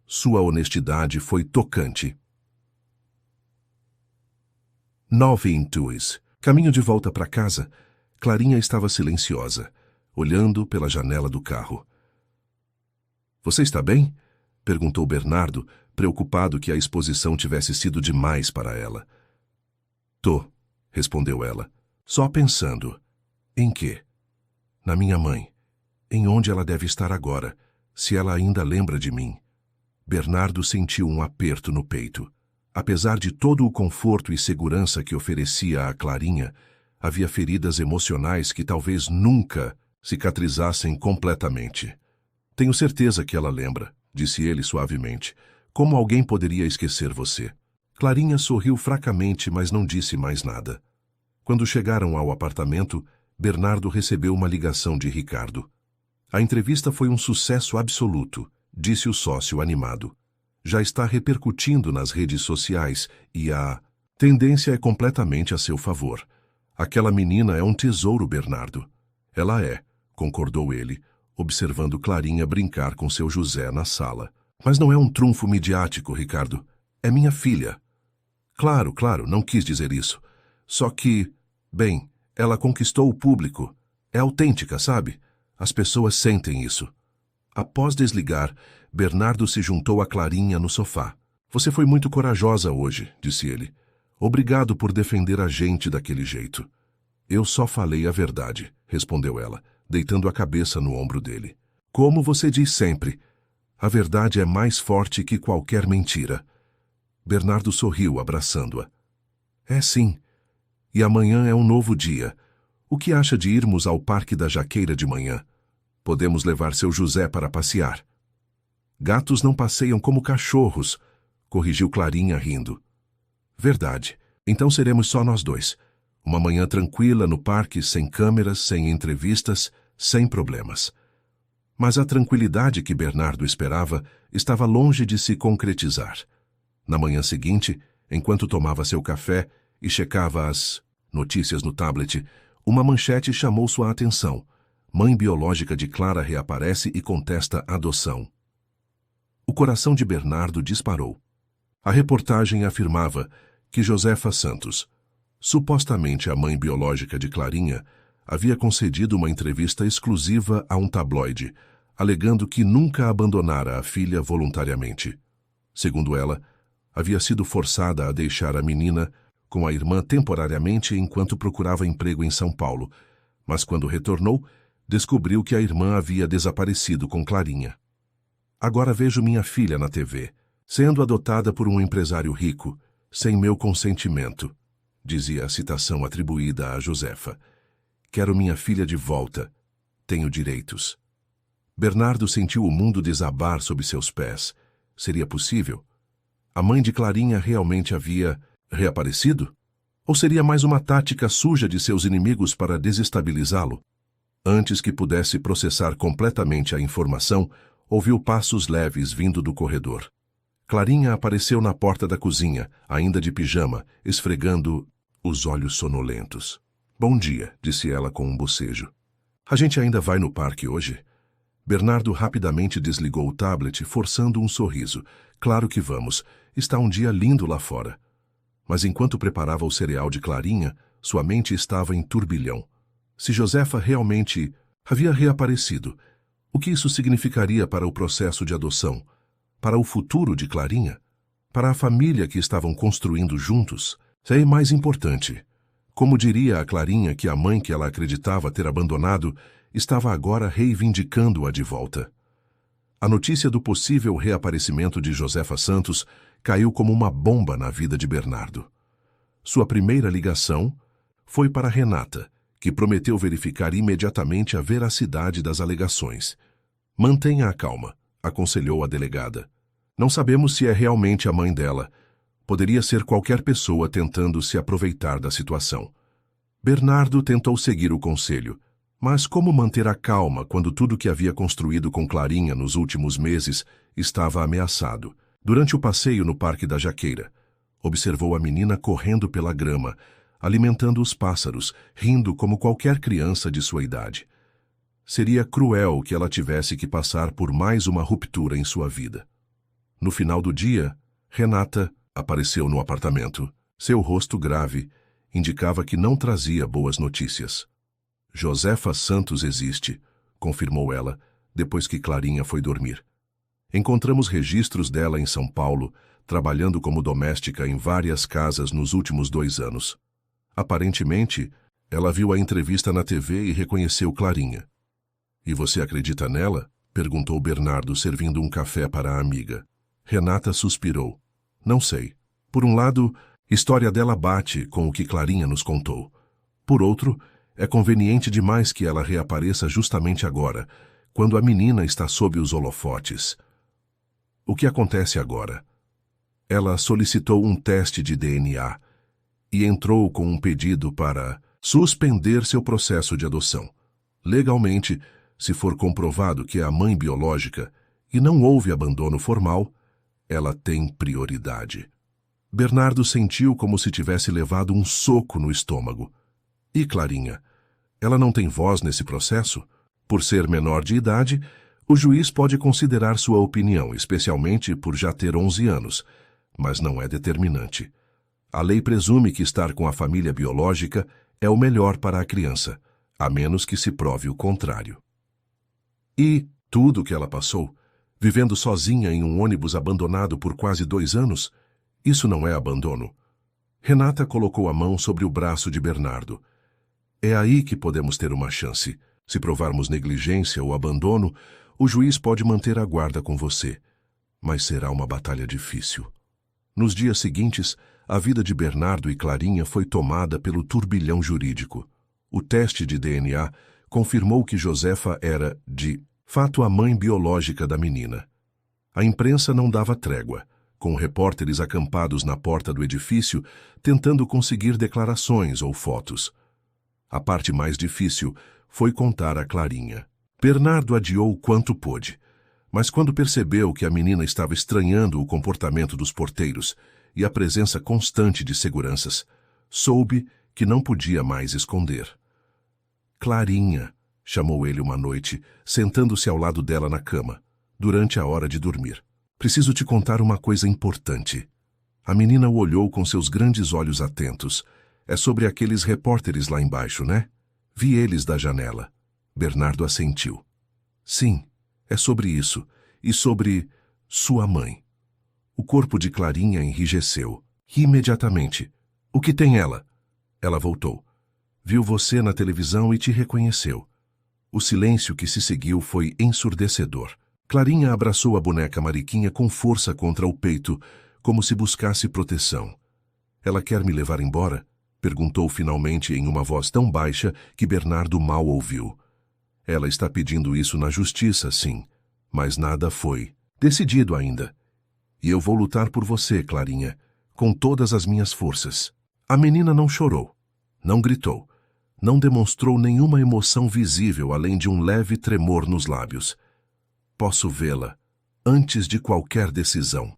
Sua honestidade foi tocante. 9 intuis. Caminho de volta para casa, Clarinha estava silenciosa, olhando pela janela do carro. Você está bem? Perguntou Bernardo, preocupado que a exposição tivesse sido demais para ela. Tô, respondeu ela, só pensando. Em quê? Na minha mãe. Em onde ela deve estar agora, se ela ainda lembra de mim. Bernardo sentiu um aperto no peito. Apesar de todo o conforto e segurança que oferecia a Clarinha, havia feridas emocionais que talvez nunca cicatrizassem completamente. Tenho certeza que ela lembra, disse ele suavemente. Como alguém poderia esquecer você? Clarinha sorriu fracamente, mas não disse mais nada. Quando chegaram ao apartamento, Bernardo recebeu uma ligação de Ricardo. A entrevista foi um sucesso absoluto, disse o sócio animado. Já está repercutindo nas redes sociais e a tendência é completamente a seu favor. Aquela menina é um tesouro, Bernardo. Ela é, concordou ele, observando Clarinha brincar com seu José na sala. Mas não é um trunfo midiático, Ricardo. É minha filha. Claro, não quis dizer isso. Só que, bem, ela conquistou o público. É autêntica, sabe? As pessoas sentem isso. Após desligar, Bernardo se juntou a Clarinha no sofá. Você foi muito corajosa hoje, disse ele. Obrigado por defender a gente daquele jeito. Eu só falei a verdade, respondeu ela, deitando a cabeça no ombro dele. Como você diz sempre, a verdade é mais forte que qualquer mentira. Bernardo sorriu, abraçando-a. É sim. E amanhã é um novo dia. O que acha de irmos ao Parque da Jaqueira de manhã? Podemos levar seu José para passear. Gatos não passeiam como cachorros, corrigiu Clarinha rindo. Verdade. Então seremos só nós dois. Uma manhã tranquila no parque, sem câmeras, sem entrevistas, sem problemas. Mas a tranquilidade que Bernardo esperava estava longe de se concretizar. Na manhã seguinte, enquanto tomava seu café e checava as notícias no tablet, uma manchete chamou sua atenção. Mãe biológica de Clara reaparece e contesta adoção. O coração de Bernardo disparou. A reportagem afirmava que Josefa Santos, supostamente a mãe biológica de Clarinha, havia concedido uma entrevista exclusiva a um tabloide, alegando que nunca abandonara a filha voluntariamente. Segundo ela, havia sido forçada a deixar a menina com a irmã temporariamente enquanto procurava emprego em São Paulo, mas quando retornou, descobriu que a irmã havia desaparecido com Clarinha. Agora vejo minha filha na TV, sendo adotada por um empresário rico, sem meu consentimento, dizia a citação atribuída a Josefa. Quero minha filha de volta. Tenho direitos. Bernardo sentiu o mundo desabar sob seus pés. Seria possível? A mãe de Clarinha realmente havia reaparecido? Ou seria mais uma tática suja de seus inimigos para desestabilizá-lo? Antes que pudesse processar completamente a informação, ouviu passos leves vindo do corredor. Clarinha apareceu na porta da cozinha, ainda de pijama, esfregando os olhos sonolentos. Bom dia, disse ela com um bocejo. A gente ainda vai no parque hoje? Bernardo rapidamente desligou o tablet, forçando um sorriso. Claro que vamos. Está um dia lindo lá fora. Mas enquanto preparava o cereal de Clarinha, sua mente estava em turbilhão. Se Josefa realmente havia reaparecido, o que isso significaria para o processo de adoção? Para o futuro de Clarinha? Para a família que estavam construindo juntos? É mais importante. Como diria a Clarinha que a mãe que ela acreditava ter abandonado estava agora reivindicando-a de volta? A notícia do possível reaparecimento de Josefa Santos caiu como uma bomba na vida de Bernardo. Sua primeira ligação foi para Renata, que prometeu verificar imediatamente a veracidade das alegações. Mantenha a calma, aconselhou a delegada. Não sabemos se é realmente a mãe dela. Poderia ser qualquer pessoa tentando se aproveitar da situação. Bernardo tentou seguir o conselho, mas como manter a calma quando tudo que havia construído com Clarinha nos últimos meses estava ameaçado? Durante o passeio no Parque da Jaqueira, observou a menina correndo pela grama, alimentando os pássaros, rindo como qualquer criança de sua idade. Seria cruel que ela tivesse que passar por mais uma ruptura em sua vida. No final do dia, Renata apareceu no apartamento. Seu rosto grave indicava que não trazia boas notícias. Josefa Santos existe, confirmou ela, depois que Clarinha foi dormir. Encontramos registros dela em São Paulo, trabalhando como doméstica em várias casas nos últimos 2 anos. Aparentemente, ela viu a entrevista na TV e reconheceu Clarinha. E você acredita nela? Perguntou Bernardo, servindo um café para a amiga. Renata suspirou. Não sei. Por um lado, história dela bate com o que Clarinha nos contou. Por outro, é conveniente demais que ela reapareça justamente agora, quando a menina está sob os holofotes. O que acontece agora? Ela solicitou um teste de DNA e entrou com um pedido para suspender seu processo de adoção. Legalmente, se for comprovado que é a mãe biológica e não houve abandono formal, ela tem prioridade. Bernardo sentiu como se tivesse levado um soco no estômago. E Clarinha? Ela não tem voz nesse processo? Por ser menor de idade, o juiz pode considerar sua opinião, especialmente por já ter 11 anos, mas não é determinante. A lei presume que estar com a família biológica é o melhor para a criança, a menos que se prove o contrário. E tudo o que ela passou, vivendo sozinha em um ônibus abandonado por quase 2 anos, isso não é abandono. Renata colocou a mão sobre o braço de Bernardo. É aí que podemos ter uma chance. Se provarmos negligência ou abandono, o juiz pode manter a guarda com você. Mas será uma batalha difícil. Nos dias seguintes, a vida de Bernardo e Clarinha foi tomada pelo turbilhão jurídico. O teste de DNA confirmou que Josefa era, de fato, a mãe biológica da menina. A imprensa não dava trégua, com repórteres acampados na porta do edifício tentando conseguir declarações ou fotos. A parte mais difícil foi contar a Clarinha. Bernardo adiou quanto pôde, mas quando percebeu que a menina estava estranhando o comportamento dos porteiros e a presença constante de seguranças, soube que não podia mais esconder. Clarinha, chamou ele uma noite, sentando-se ao lado dela na cama, durante a hora de dormir. Preciso te contar uma coisa importante. A menina o olhou com seus grandes olhos atentos. É sobre aqueles repórteres lá embaixo, né? Vi eles da janela. Bernardo assentiu. Sim, é sobre isso. E sobre sua mãe. O corpo de Clarinha enrijeceu. Imediatamente. O que tem ela? Ela voltou. Viu você na televisão e te reconheceu. O silêncio que se seguiu foi ensurdecedor. Clarinha abraçou a boneca Mariquinha com força contra o peito, como se buscasse proteção. Ela quer me levar embora? Perguntou finalmente em uma voz tão baixa que Bernardo mal ouviu. Ela está pedindo isso na justiça, sim, mas nada foi decidido ainda. E eu vou lutar por você, Clarinha, com todas as minhas forças. A menina não chorou, não gritou, não demonstrou nenhuma emoção visível além de um leve tremor nos lábios. Posso vê-la, antes de qualquer decisão.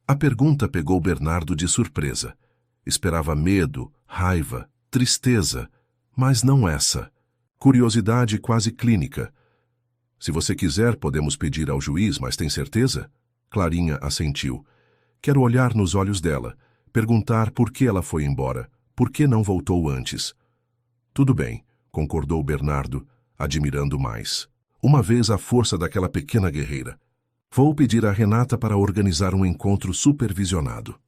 A pergunta pegou Bernardo de surpresa. Esperava medo, raiva, tristeza, mas não essa. Curiosidade quase clínica. Se você quiser, podemos pedir ao juiz, mas tem certeza? Clarinha assentiu. Quero olhar nos olhos dela, perguntar por que ela foi embora, por que não voltou antes. Tudo bem, concordou Bernardo, admirando mais. Uma vez a força daquela pequena guerreira. Vou pedir a Renata para organizar um encontro supervisionado.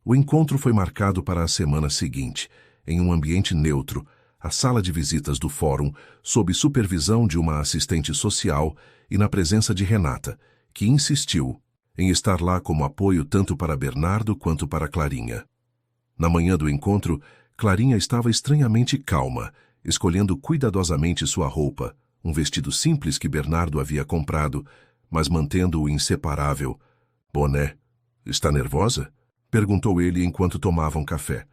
O encontro foi marcado para a semana seguinte, em um ambiente neutro, a sala de visitas do fórum, sob supervisão de uma assistente social e na presença de Renata, que insistiu em estar lá como apoio tanto para Bernardo quanto para Clarinha. Na manhã do encontro, Clarinha estava estranhamente calma, escolhendo cuidadosamente sua roupa, um vestido simples que Bernardo havia comprado, mas mantendo-o inseparável. "Boné, está nervosa?" perguntou ele enquanto tomavam café.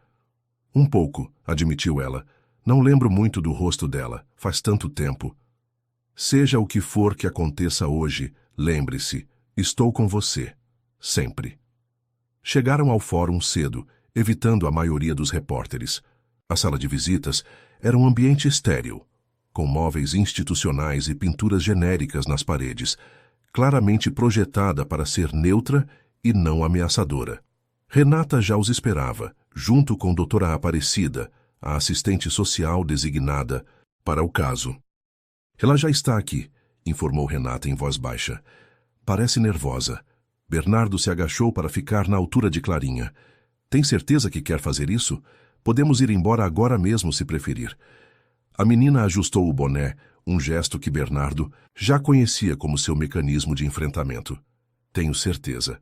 "Um pouco", admitiu ela. "Não lembro muito do rosto dela, faz tanto tempo." "Seja o que for que aconteça hoje, lembre-se, estou com você. Sempre." Chegaram ao fórum cedo, evitando a maioria dos repórteres. A sala de visitas era um ambiente estéril, com móveis institucionais e pinturas genéricas nas paredes, claramente projetada para ser neutra e não ameaçadora. Renata já os esperava, junto com doutora Aparecida, a assistente social designada para o caso. "Ela já está aqui", informou Renata em voz baixa. "Parece nervosa." Bernardo se agachou para ficar na altura de Clarinha. "Tem certeza que quer fazer isso? Podemos ir embora agora mesmo, se preferir." A menina ajustou o boné, um gesto que Bernardo já conhecia como seu mecanismo de enfrentamento. "Tenho certeza."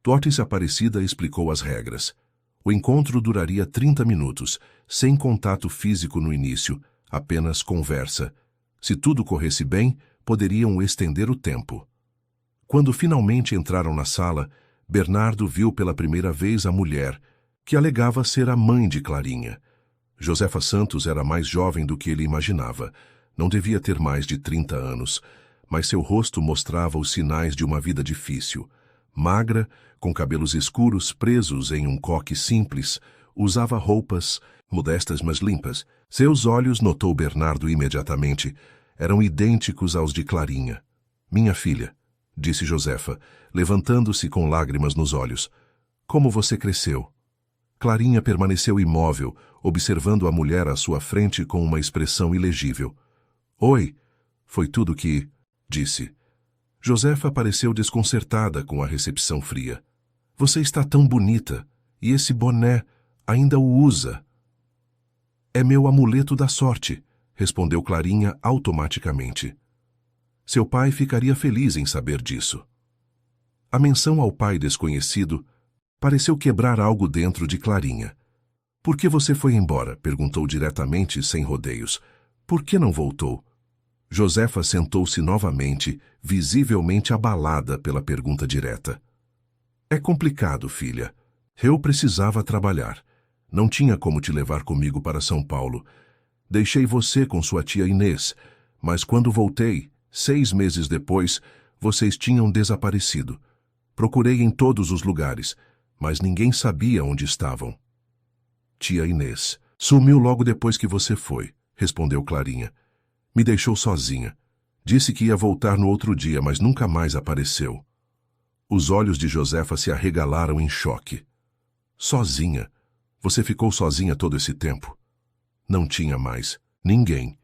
Tortes Aparecida explicou as regras. O encontro duraria 30 minutos, sem contato físico no início, apenas conversa. Se tudo corresse bem, poderiam estender o tempo. Quando finalmente entraram na sala, Bernardo viu pela primeira vez a mulher, que alegava ser a mãe de Clarinha. Josefa Santos era mais jovem do que ele imaginava. Não devia ter mais de 30 anos, mas seu rosto mostrava os sinais de uma vida difícil. Magra, com cabelos escuros presos em um coque simples, usava roupas modestas mas limpas. Seus olhos, notou Bernardo imediatamente, eram idênticos aos de Clarinha. "Minha filha", disse Josefa, levantando-se com lágrimas nos olhos. "Como você cresceu?" Clarinha permaneceu imóvel, observando a mulher à sua frente com uma expressão ilegível. "Oi", foi tudo que disse. Josefa pareceu desconcertada com a recepção fria. "Você está tão bonita, e esse boné ainda o usa." "É meu amuleto da sorte", respondeu Clarinha automaticamente. Seu pai ficaria feliz em saber disso. A menção ao pai desconhecido pareceu quebrar algo dentro de Clarinha. "Por que você foi embora?", perguntou diretamente, sem rodeios. "Por que não voltou?" Josefa sentou-se novamente, visivelmente abalada pela pergunta direta. "É complicado, filha. Eu precisava trabalhar. Não tinha como te levar comigo para São Paulo. Deixei você com sua tia Inês, mas quando voltei, 6 meses depois, vocês tinham desaparecido. Procurei em todos os lugares, mas ninguém sabia onde estavam." "Tia Inês sumiu logo depois que você foi", respondeu Clarinha. "Me deixou sozinha. Disse que ia voltar no outro dia, mas nunca mais apareceu." Os olhos de Josefa se arregalaram em choque. "Sozinha? Você ficou sozinha todo esse tempo?" "Não tinha mais ninguém.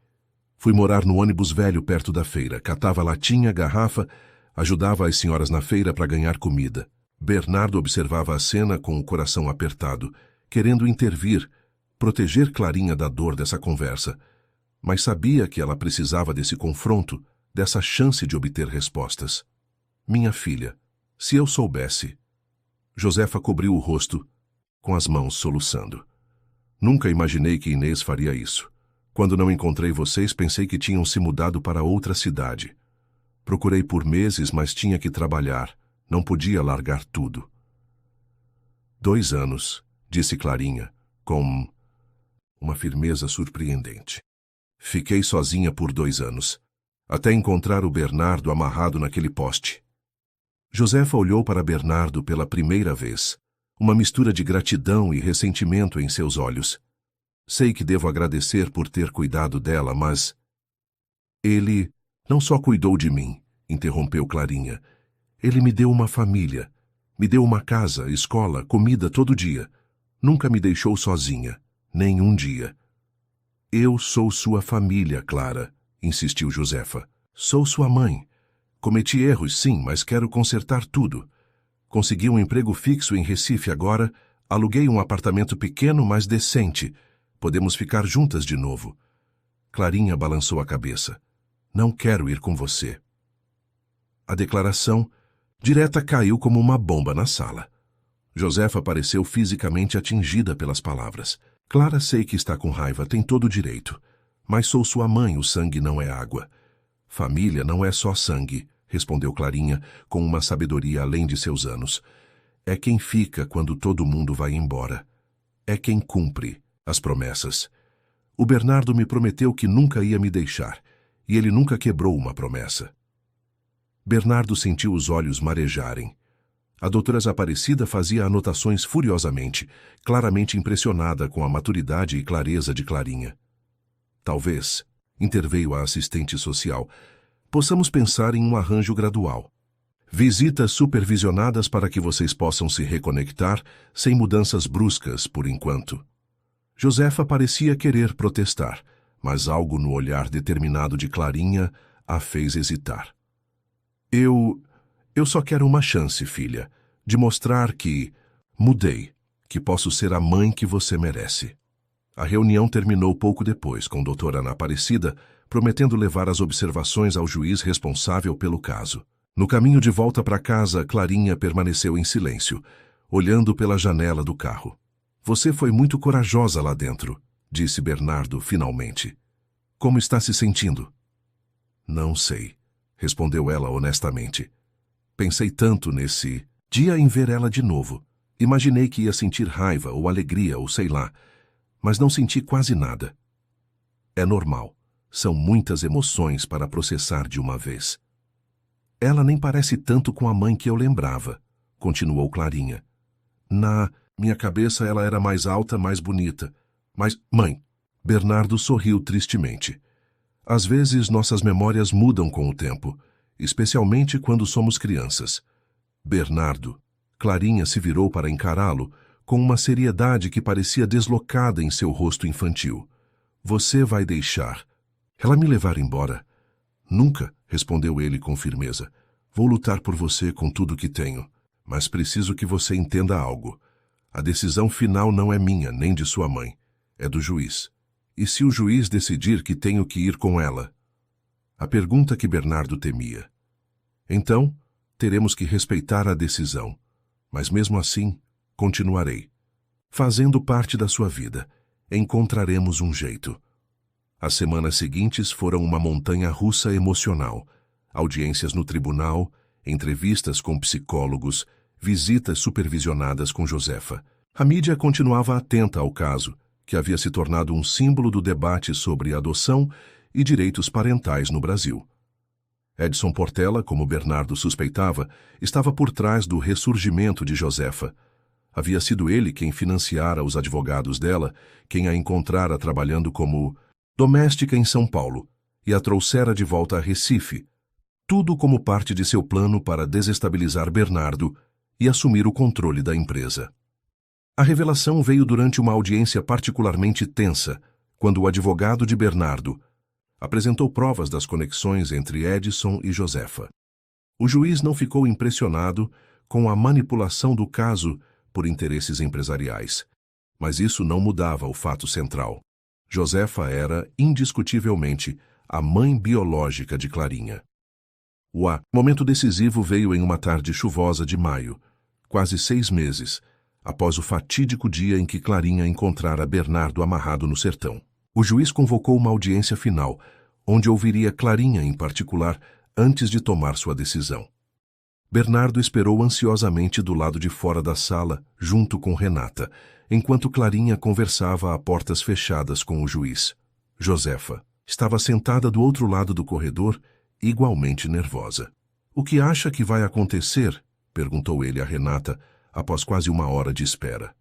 Fui morar no ônibus velho perto da feira, catava latinha, garrafa, ajudava as senhoras na feira para ganhar comida." Bernardo observava a cena com o coração apertado, querendo intervir, proteger Clarinha da dor dessa conversa, mas sabia que ela precisava desse confronto, dessa chance de obter respostas. "Minha filha, se eu soubesse..." Josefa cobriu o rosto, com as mãos soluçando. "Nunca imaginei que Inês faria isso. Quando não encontrei vocês, pensei que tinham se mudado para outra cidade. Procurei por meses, mas tinha que trabalhar. Não podia largar tudo." "2 anos", disse Clarinha, com uma firmeza surpreendente. "Fiquei sozinha por 2 anos, até encontrar o Bernardo amarrado naquele poste." Josefa olhou para Bernardo pela primeira vez, uma mistura de gratidão e ressentimento em seus olhos. "Sei que devo agradecer por ter cuidado dela, mas..." "Ele não só cuidou de mim", interrompeu Clarinha. "Ele me deu uma família, me deu uma casa, escola, comida todo dia. Nunca me deixou sozinha, nem um dia." "Eu sou sua família, Clara", insistiu Josefa. "Sou sua mãe. Cometi erros, sim, mas quero consertar tudo. Consegui um emprego fixo em Recife agora, aluguei um apartamento pequeno, mas decente. Podemos ficar juntas de novo. Clarinha balançou a cabeça. Não quero ir com você. A declaração direta caiu como uma bomba na sala. Josefa pareceu fisicamente atingida pelas palavras. Clara, sei que está com raiva, tem todo o direito. Mas sou sua mãe, o sangue não é água. Família não é só sangue, respondeu Clarinha com uma sabedoria além de seus anos. É quem fica quando todo mundo vai embora. É quem cumpre as promessas. O Bernardo me prometeu que nunca ia me deixar, e ele nunca quebrou uma promessa. Bernardo sentiu os olhos marejarem. A doutora Aparecida fazia anotações furiosamente, claramente impressionada com a maturidade e clareza de Clarinha. Talvez, interveio a assistente social, possamos pensar em um arranjo gradual. Visitas supervisionadas para que vocês possam se reconectar sem mudanças bruscas por enquanto. Josefa parecia querer protestar, mas algo no olhar determinado de Clarinha a fez hesitar. Eu só quero uma chance, filha, de mostrar que mudei, que posso ser a mãe que você merece. A reunião terminou pouco depois, com a doutora Ana Aparecida prometendo levar as observações ao juiz responsável pelo caso. No caminho de volta para casa, Clarinha permaneceu em silêncio, olhando pela janela do carro. Você foi muito corajosa lá dentro, disse Bernardo finalmente. Como está se sentindo? Não sei, respondeu ela honestamente. Pensei tanto nesse dia em ver ela de novo. Imaginei que ia sentir raiva ou alegria ou sei lá, mas não senti quase nada. É normal. São muitas emoções para processar de uma vez. Ela nem parece tanto com a mãe que eu lembrava, continuou Clarinha. Na minha cabeça ela era mais alta, mais bonita. Mas, mãe, Bernardo sorriu tristemente. Às vezes nossas memórias mudam com o tempo, especialmente quando somos crianças. Bernardo, Clarinha se virou para encará-lo com uma seriedade que parecia deslocada em seu rosto infantil. Você vai deixar ela me levar embora? Nunca, respondeu ele com firmeza. Vou lutar por você com tudo que tenho, mas preciso que você entenda algo. A decisão final não é minha, nem de sua mãe. É do juiz. E se o juiz decidir que tenho que ir com ela? A pergunta que Bernardo temia. Então, teremos que respeitar a decisão. Mas mesmo assim, continuarei. Fazendo parte da sua vida, encontraremos um jeito. As semanas seguintes foram uma montanha-russa emocional. Audiências no tribunal, entrevistas com psicólogos, visitas supervisionadas com Josefa. A mídia continuava atenta ao caso, que havia se tornado um símbolo do debate sobre adoção e direitos parentais no Brasil. Edson Portela, como Bernardo suspeitava, estava por trás do ressurgimento de Josefa. Havia sido ele quem financiara os advogados dela, quem a encontrara trabalhando como doméstica em São Paulo e a trouxera de volta a Recife, tudo como parte de seu plano para desestabilizar Bernardo e assumir o controle da empresa. A revelação veio durante uma audiência particularmente tensa, quando o advogado de Bernardo apresentou provas das conexões entre Edson e Josefa. O juiz não ficou impressionado com a manipulação do caso por interesses empresariais, mas isso não mudava o fato central. Josefa era, indiscutivelmente, a mãe biológica de Clarinha. O momento decisivo veio em uma tarde chuvosa de maio, quase 6 meses, após o fatídico dia em que Clarinha encontrara Bernardo amarrado no sertão. O juiz convocou uma audiência final, onde ouviria Clarinha em particular, antes de tomar sua decisão. Bernardo esperou ansiosamente do lado de fora da sala, junto com Renata, enquanto Clarinha conversava a portas fechadas com o juiz. Josefa estava sentada do outro lado do corredor, igualmente nervosa. O que acha que vai acontecer? Perguntou ele a Renata, após quase 1 hora de espera.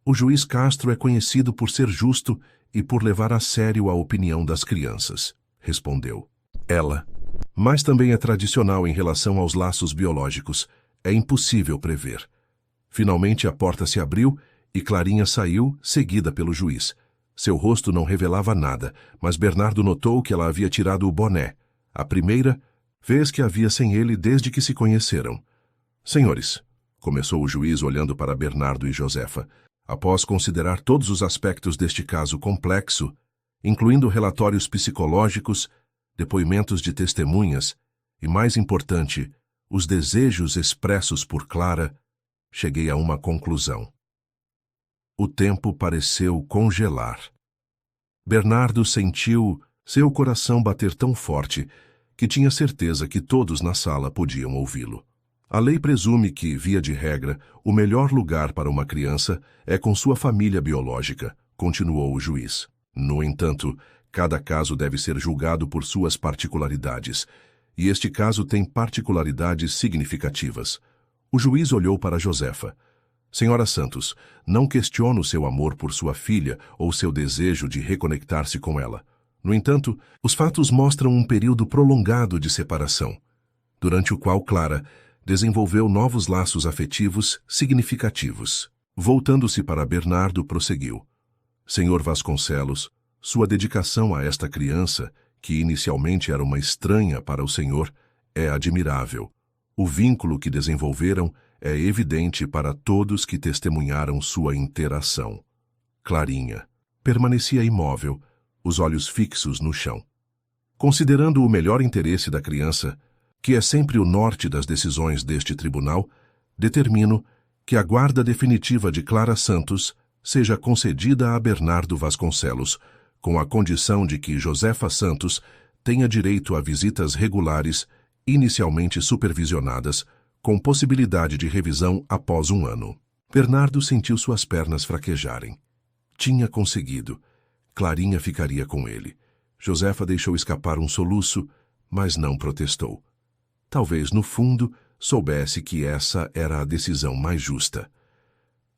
O juiz Castro é conhecido por ser justo e por levar a sério a opinião das crianças, respondeu ela. Mas também é tradicional em relação aos laços biológicos. É impossível prever. Finalmente a porta se abriu e Clarinha saiu, seguida pelo juiz. Seu rosto não revelava nada, mas Bernardo notou que ela havia tirado o boné, a primeira vez que havia sem ele desde que se conheceram. Senhores, começou o juiz olhando para Bernardo e Josefa, Após considerar todos os aspectos deste caso complexo, incluindo relatórios psicológicos, depoimentos de testemunhas e, mais importante, os desejos expressos por Clara, cheguei a uma conclusão. O tempo pareceu congelar. Bernardo sentiu seu coração bater tão forte que tinha certeza que todos na sala podiam ouvi-lo. A lei presume que, via de regra, o melhor lugar para uma criança é com sua família biológica, continuou o juiz. No entanto, cada caso deve ser julgado por suas particularidades, e este caso tem particularidades significativas. O juiz olhou para Josefa. Senhora Santos, não questiono seu amor por sua filha ou seu desejo de reconectar-se com ela. No entanto, os fatos mostram um período prolongado de separação, durante o qual Clara desenvolveu novos laços afetivos significativos. Voltando-se para Bernardo, prosseguiu. Senhor Vasconcelos, sua dedicação a esta criança, que inicialmente era uma estranha para o senhor, é admirável. O vínculo que desenvolveram é evidente para todos que testemunharam sua interação. Clarinha permanecia imóvel, os olhos fixos no chão. Considerando o melhor interesse da criança, que é sempre o norte das decisões deste tribunal, determino que a guarda definitiva de Clara Santos seja concedida a Bernardo Vasconcelos, com a condição de que Josefa Santos tenha direito a visitas regulares, inicialmente supervisionadas, com possibilidade de revisão após 1 ano. Bernardo sentiu suas pernas fraquejarem. Tinha conseguido. Clarinha ficaria com ele. Josefa deixou escapar um soluço, mas não protestou. Talvez, no fundo, soubesse que essa era a decisão mais justa.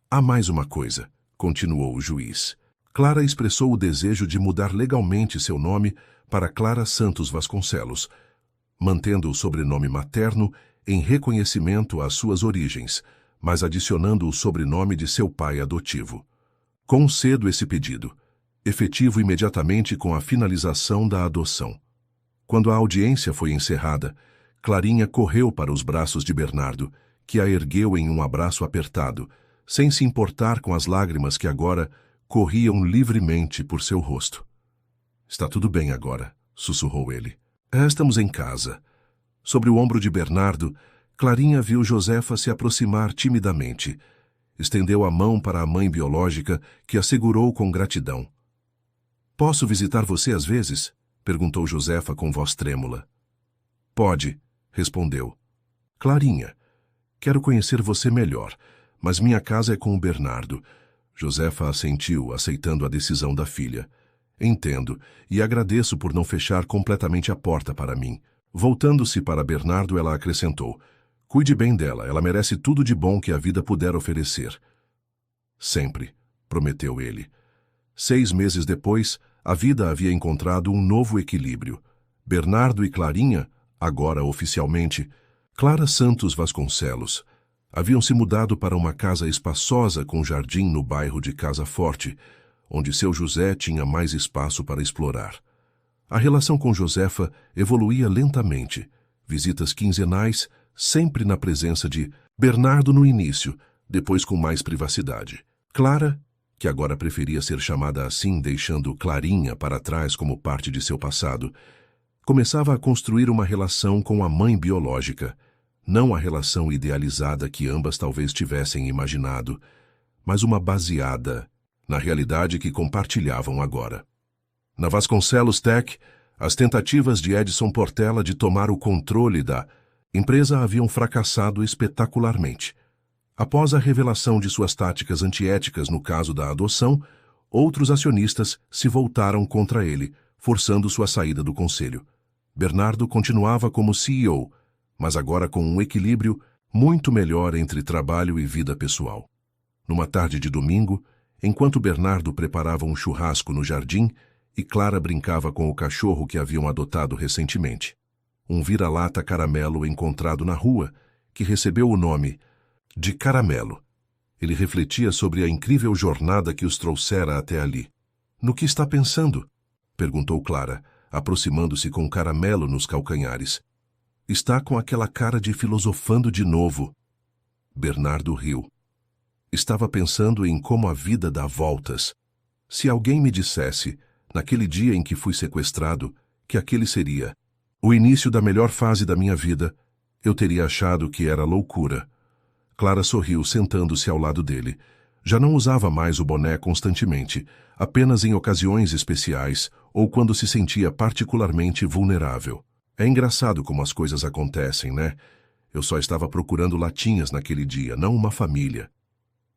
Há mais uma coisa, continuou o juiz. Clara expressou o desejo de mudar legalmente seu nome para Clara Santos Vasconcelos, mantendo o sobrenome materno em reconhecimento às suas origens, mas adicionando o sobrenome de seu pai adotivo. Concedo esse pedido, efetivo imediatamente com a finalização da adoção. Quando a audiência foi encerrada, Clarinha correu para os braços de Bernardo, que a ergueu em um abraço apertado, sem se importar com as lágrimas que agora corriam livremente por seu rosto. Está tudo bem agora, sussurrou ele. Estamos em casa. Sobre o ombro de Bernardo, Clarinha viu Josefa se aproximar timidamente. Estendeu a mão para a mãe biológica, que a segurou com gratidão. Posso visitar você às vezes? Perguntou Josefa com voz trêmula. Pode, respondeu. Clarinha, quero conhecer você melhor, mas minha casa é com o Bernardo. Josefa assentiu, aceitando a decisão da filha. Entendo, e agradeço por não fechar completamente a porta para mim. Voltando-se para Bernardo, ela acrescentou. Cuide bem dela, ela merece tudo de bom que a vida puder oferecer. Sempre, prometeu ele. 6 meses depois, a vida havia encontrado um novo equilíbrio. Bernardo e Clarinha, agora oficialmente, Clara Santos Vasconcelos, haviam se mudado para uma casa espaçosa com jardim no bairro de Casa Forte, onde seu José tinha mais espaço para explorar. A relação com Josefa evoluía lentamente, visitas quinzenais, sempre na presença de Bernardo no início, depois com mais privacidade. Clara, que agora preferia ser chamada assim, deixando Clarinha para trás como parte de seu passado, começava a construir uma relação com a mãe biológica, não a relação idealizada que ambas talvez tivessem imaginado, mas uma baseada na realidade que compartilhavam agora. Na Vasconcelos Tech, as tentativas de Edson Portela de tomar o controle da empresa haviam fracassado espetacularmente. Após a revelação de suas táticas antiéticas no caso da adoção, outros acionistas se voltaram contra ele, forçando sua saída do conselho. Bernardo continuava como CEO, mas agora com um equilíbrio muito melhor entre trabalho e vida pessoal. Numa tarde de domingo, enquanto Bernardo preparava um churrasco no jardim e Clara brincava com o cachorro que haviam adotado recentemente, um vira-lata caramelo encontrado na rua, que recebeu o nome de Caramelo. Ele refletia sobre a incrível jornada que os trouxera até ali. No que está pensando? Perguntou Clara, aproximando-se com o caramelo nos calcanhares. Está com aquela cara de filosofando de novo. Bernardo riu. Estava pensando em como a vida dá voltas. Se alguém me dissesse, naquele dia em que fui sequestrado, que aquele seria o início da melhor fase da minha vida, eu teria achado que era loucura. Clara sorriu, sentando-se ao lado dele. Já não usava mais o boné constantemente, apenas em ocasiões especiais ou quando se sentia particularmente vulnerável. É engraçado como as coisas acontecem, né? Eu só estava procurando latinhas naquele dia, não uma família.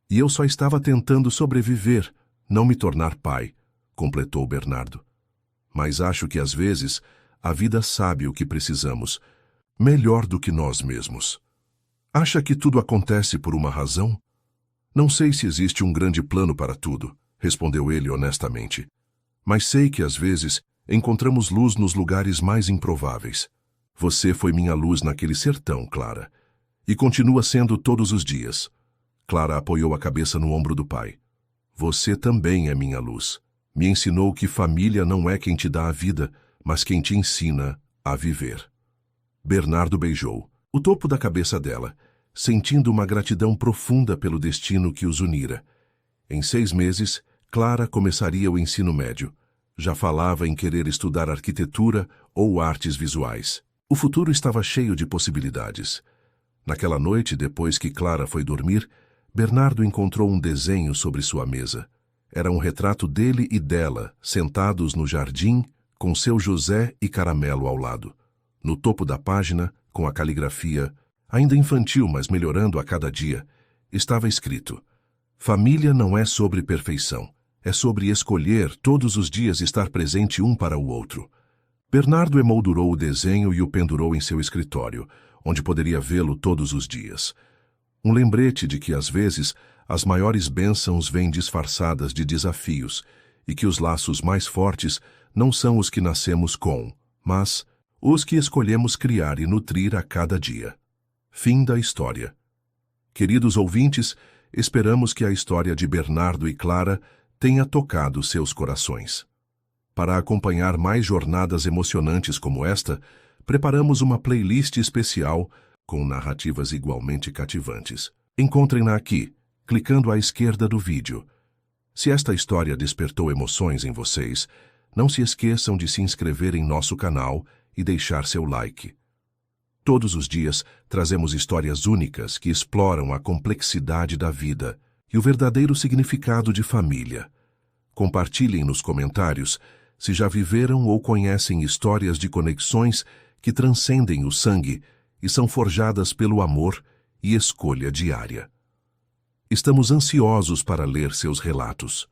E eu só estava tentando sobreviver, não me tornar pai, completou Bernardo. Mas acho que às vezes a vida sabe o que precisamos, melhor do que nós mesmos. Acha que tudo acontece por uma razão? Não sei se existe um grande plano para tudo, respondeu ele honestamente. Mas sei que às vezes encontramos luz nos lugares mais improváveis. Você foi minha luz naquele sertão, Clara. E continua sendo todos os dias. Clara apoiou a cabeça no ombro do pai. Você também é minha luz. Me ensinou que família não é quem te dá a vida, mas quem te ensina a viver. Bernardo beijou o topo da cabeça dela, sentindo uma gratidão profunda pelo destino que os unira. Em 6 meses, Clara começaria o ensino médio. Já falava em querer estudar arquitetura ou artes visuais. O futuro estava cheio de possibilidades. Naquela noite, depois que Clara foi dormir, Bernardo encontrou um desenho sobre sua mesa. Era um retrato dele e dela, sentados no jardim, com seu José e Caramelo ao lado. No topo da página, com a caligrafia, ainda infantil, mas melhorando a cada dia, estava escrito: família não é sobre perfeição, é sobre escolher todos os dias estar presente um para o outro. Bernardo emoldurou o desenho e o pendurou em seu escritório, onde poderia vê-lo todos os dias. Um lembrete de que, às vezes, as maiores bênçãos vêm disfarçadas de desafios e que os laços mais fortes não são os que nascemos com, mas os que escolhemos criar e nutrir a cada dia. Fim da história. Queridos ouvintes, esperamos que a história de Bernardo e Clara tenha tocado seus corações. Para acompanhar mais jornadas emocionantes como esta, preparamos uma playlist especial com narrativas igualmente cativantes. Encontrem-na aqui, clicando à esquerda do vídeo. Se esta história despertou emoções em vocês, não se esqueçam de se inscrever em nosso canal e deixar seu like. Todos os dias trazemos histórias únicas que exploram a complexidade da vida e o verdadeiro significado de família. Compartilhem nos comentários se já viveram ou conhecem histórias de conexões que transcendem o sangue e são forjadas pelo amor e escolha diária. Estamos ansiosos para ler seus relatos.